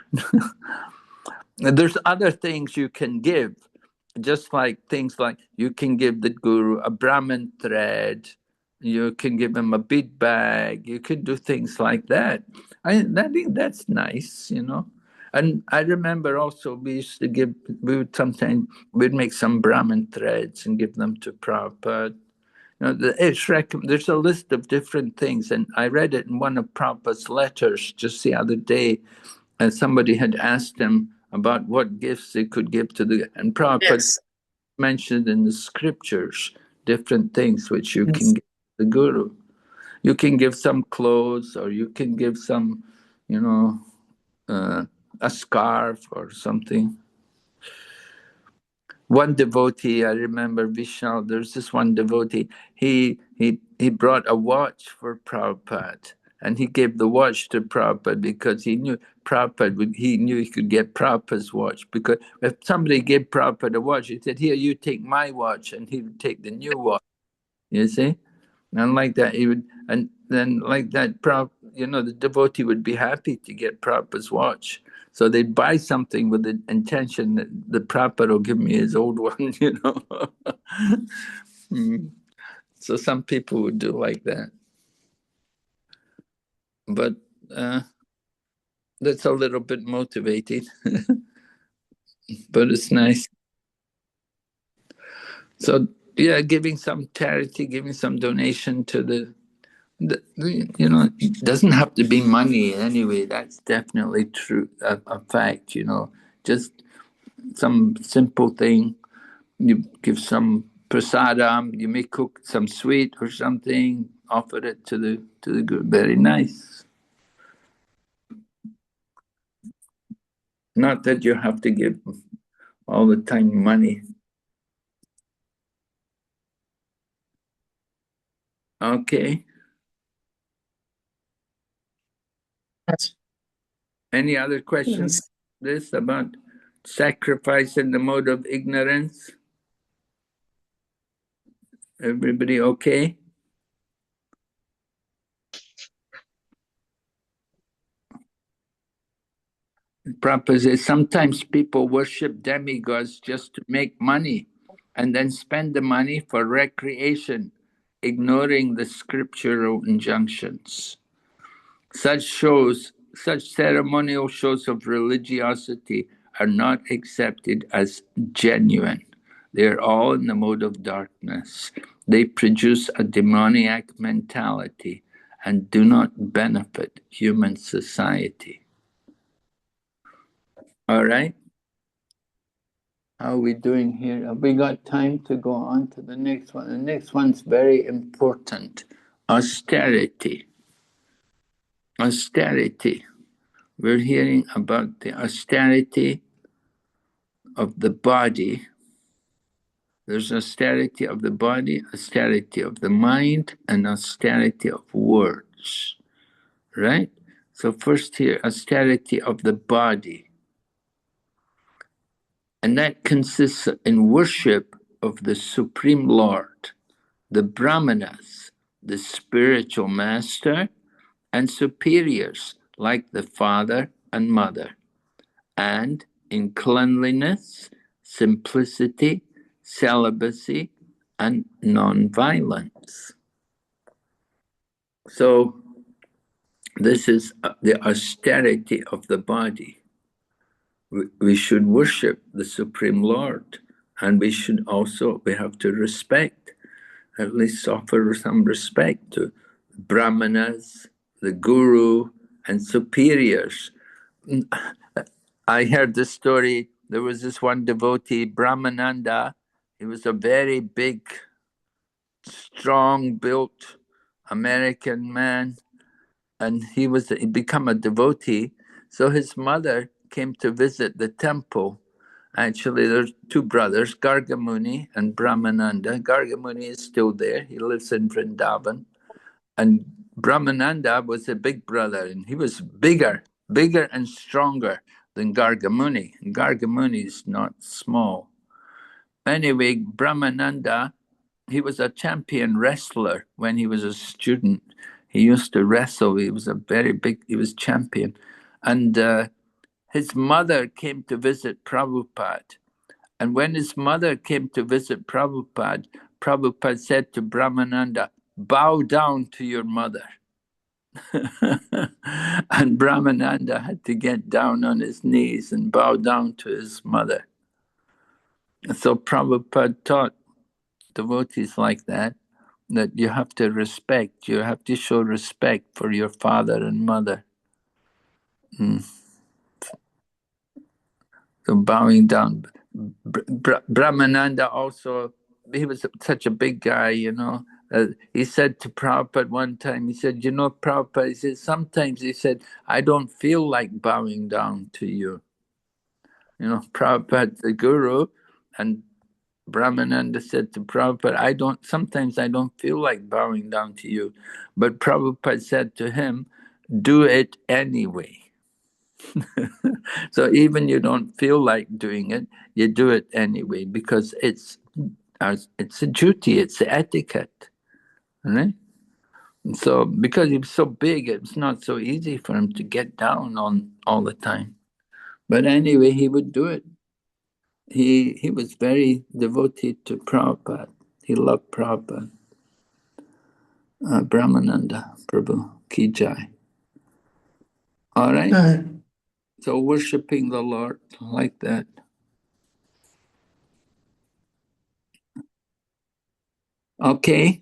There's other things you can give, just like things like you can give the guru a Brahmin thread, you can give him a bead bag, you can do things like that. I think that's nice, And I remember also we'd make some Brahmin threads and give them to Prabhupada. There's a list of different things, and I read it in one of Prabhupada's letters just the other day, and somebody had asked him about what gifts they could give and Prabhupada mentioned in the scriptures different things which you can give the guru. You can give some clothes, or you can give some, a scarf or something. One devotee, I remember Vishal, there's this one devotee, he brought a watch for Prabhupada, and he gave the watch to Prabhupada because he knew he knew he could get Prabhupada's watch. Because if somebody gave Prabhupada a watch, he said, "Here, you take my watch," and he would take the new watch. You see, and like that, he would, and then like that, the devotee would be happy to get Prabhupada's watch. So they'd buy something with the intention that the Prabhupada will give me his old one, So some people would do like that. But that's a little bit motivated. But it's nice. So, yeah, giving some charity, giving some donation to it doesn't have to be money anyway. That's definitely true, a fact, just some simple thing. You give some prasadam, you may cook some sweet or something, offer it to the group. Very nice. Not that you have to give all the time money. Okay. Any other questions? Yes. This about sacrifice in the mode of ignorance? Everybody okay? Prabhupada says sometimes people worship demigods just to make money and then spend the money for recreation, ignoring the scriptural injunctions. Such ceremonial shows of religiosity are not accepted as genuine. They are all in the mode of darkness. They produce a demoniac mentality and do not benefit human society. All right? How are we doing here? Have we got time to go on to the next one? The next one's very important. Austerity. Austerity. We're hearing about the austerity of the body. There's austerity of the body, austerity of the mind, and austerity of words. Right? So first here, austerity of the body. And that consists in worship of the Supreme Lord, the Brahmanas, the spiritual master, and superiors like the father and mother, and in cleanliness, simplicity, celibacy, and non-violence. So this is the austerity of the body. We should worship the Supreme Lord, and we have to respect, at least offer some respect to Brahmanas, the Guru, and superiors. I heard this story. There was this one devotee, Brahmananda. He was a very big, strong-built American man, and he'd become a devotee. So his mother came to visit the temple. Actually, there's two brothers, Gargamuni and Brahmananda. Gargamuni is still there. He lives in Vrindavan. And Brahmananda was a big brother, and he was bigger and stronger than Gargamuni. And Gargamuni is not small. Anyway, Brahmananda, he was a champion wrestler when he was a student. He used to wrestle. He was he was champion. And his mother came to visit Prabhupada. And when his mother came to visit Prabhupada, Prabhupada said to Brahmananda, "Bow down to your mother." And Brahmananda had to get down on his knees and bow down to his mother. So Prabhupada taught devotees like that you have to respect, you have to show respect for your father and mother. So bowing down. Brahmananda also, he was such a big guy, he said to Prabhupada one time, he said, Prabhupada, he said, sometimes he said, I don't feel like bowing down to you. Prabhupada's the guru, and Brahmananda said to Prabhupada, sometimes I don't feel like bowing down to you. But Prabhupada said to him, do it anyway. So even you don't feel like doing it, you do it anyway, because it's a duty, it's etiquette. Right? So because he was so big, it's not so easy for him to get down on all the time. But anyway, he would do it. He was very devoted to Prabhupada. He loved Prabhupada. Brahmananda Prabhu Ki Jai. All right. So worshipping the Lord like that. Okay.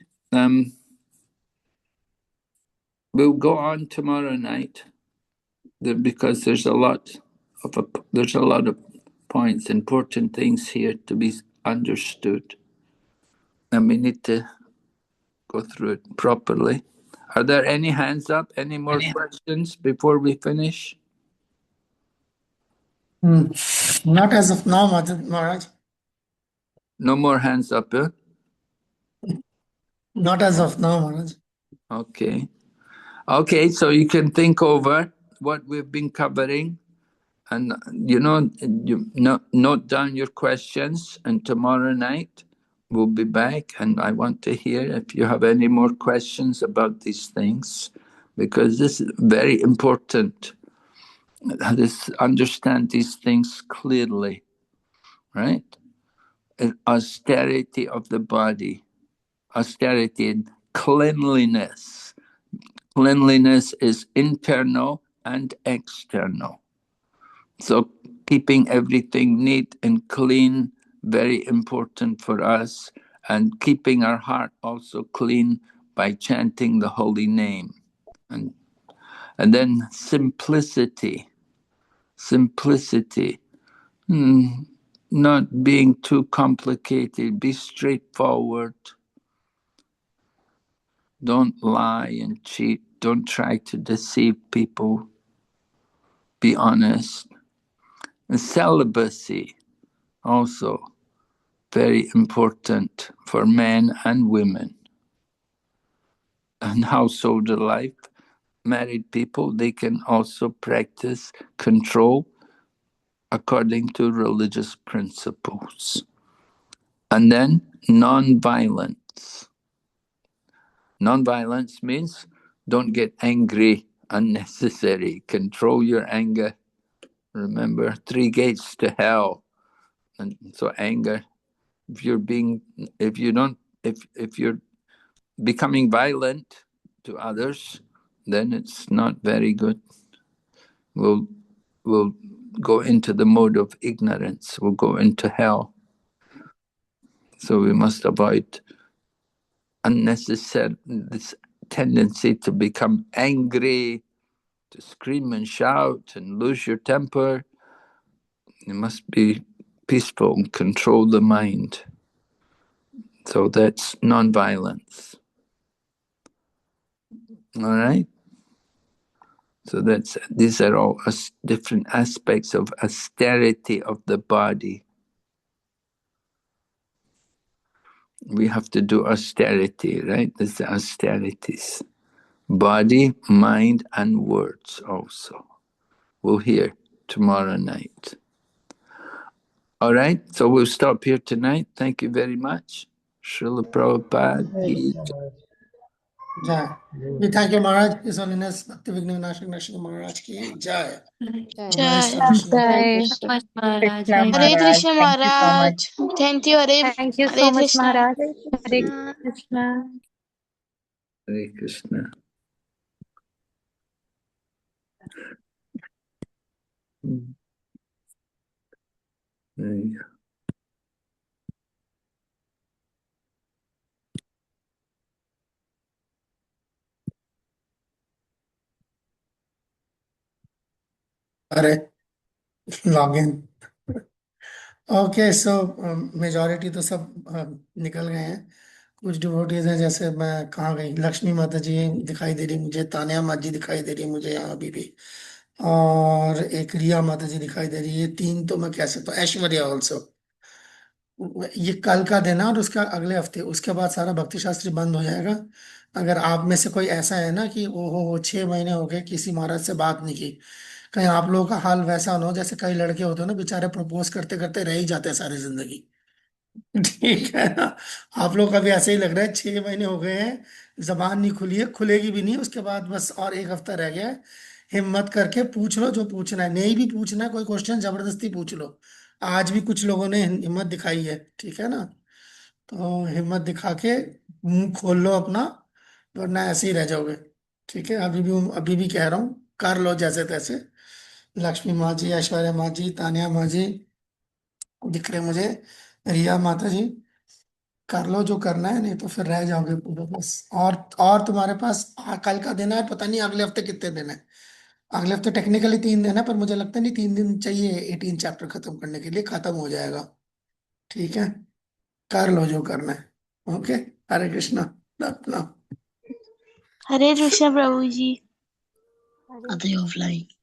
We'll go on tomorrow night because there's a lot of points, important things here to be understood, and we need to go through it properly. Are there any hands up? Any more questions before we finish? Not as of now, Maharaj. No more hands up, huh? Not as of now, Maharaj. Okay. Okay, so you can think over what we've been covering, and note down your questions, and tomorrow night we'll be back, and I want to hear if you have any more questions about these things, because this is very important. Understand these things clearly, right? Austerity of the body, austerity and cleanliness. Cleanliness is internal and external. So keeping everything neat and clean, very important for us, and keeping our heart also clean by chanting the holy name. And then simplicity. Simplicity. Not being too complicated, be straightforward. Don't lie and cheat. Don't try to deceive people. Be honest. And celibacy, also very important for men and women. And household life, married people, they can also practice control according to religious principles. And then non-violence. Non-violence means don't get angry unnecessary. Control your anger. Remember, 3 gates to hell. And so anger, if you're becoming violent to others, then it's not very good. We'll go into the mode of ignorance. We'll go into hell. So we must avoid this tendency to become angry, to scream and shout and lose your temper. You must be peaceful and control the mind. So that's non-violence. All right. So these are all different aspects of austerity of the body. We have to do austerity, right? There's the austerities. Body, mind, and words also. We'll hear tomorrow night. All right, so we'll stop here tonight. Thank you very much. Srila Prabhupada. Jai. We thank you, Maharaj. His Holiness Bhakti Vigna Vinashak Nashik Maharaj ki Jai. Jai. Jai. Maharaj. Krishna Hare Maharaj, Krishna thank you so much. Maharaj. Thank you, Thank you so Hare much, Krishna. Maharaj. Hare Krishna. Krishna. Hare Krishna. There you go. Hare. Log in. Okay so majority तो सब निकल गए हैं। कुछ devotees हैं, जैसे मैं कहाँ गई, लक्ष्मी माता जी दिखाई दे रही मुझे, तानिया माता जी दिखाई दे रही मुझे यहाँ अभी भी, और एक रिया माता जी दिखाई दे रही है। 3 तो मैं कह सकता हूँ, ऐश्वर्या ऑल्सो। ये कल का देना, और उसका अगले हफ्ते, उसके बाद सारा भक्ति शास्त्री बंद हो जाएगा। अगर आप में से कोई ऐसा है ना कि ओहो 6 महीने हो गए किसी महाराज से बात नहीं की, कहीं आप लोगों का हाल वैसा ना हो जैसे कई लड़के होते हैं ना, बेचारे प्रपोज करते करते रह ही जाते हैं सारी जिंदगी। ठीक है ना? आप लोग का भी ऐसे ही लग रहा है, 6 महीने हो गए हैं, जबान नहीं खुली है, खुलेगी भी नहीं उसके बाद, बस और एक हफ्ता रह गया है। हिम्मत करके पूछ लो जो पूछना है, नहीं भी पूछना है कोई क्वेश्चन, जबरदस्ती पूछ लो। आज भी कुछ लोगों ने हिम्मत दिखाई है, ठीक है ना? तो हिम्मत दिखा के मुंह खोल लो अपना, वरना ऐसे ही रह जाओगे। ठीक है, अभी भी कह रहा हूँ, कर लो जैसे तैसे। लक्ष्मी माँ जी, ऐश्वर्या माँ जी, तानिया माँ जी दिख रहे मुझे, रिया माता जी, कर लो जो करना है, नहीं तो फिर रह जाओगे पूरे बस। और तुम्हारे पास कल का दिन है, पता नहीं अगले हफ्ते कितने दिन है। अगले हफ्ते टेक्निकली 3 दिन है, पर मुझे लगता नहीं 3 दिन चाहिए 18 चैप्टर खत्म करने के लिए, खत्म हो जाएगा। ठीक है, कर लो जो करना है। ओके, हरे कृष्णा। अपना हरे कृष्ण प्रभु जी। Are they offline?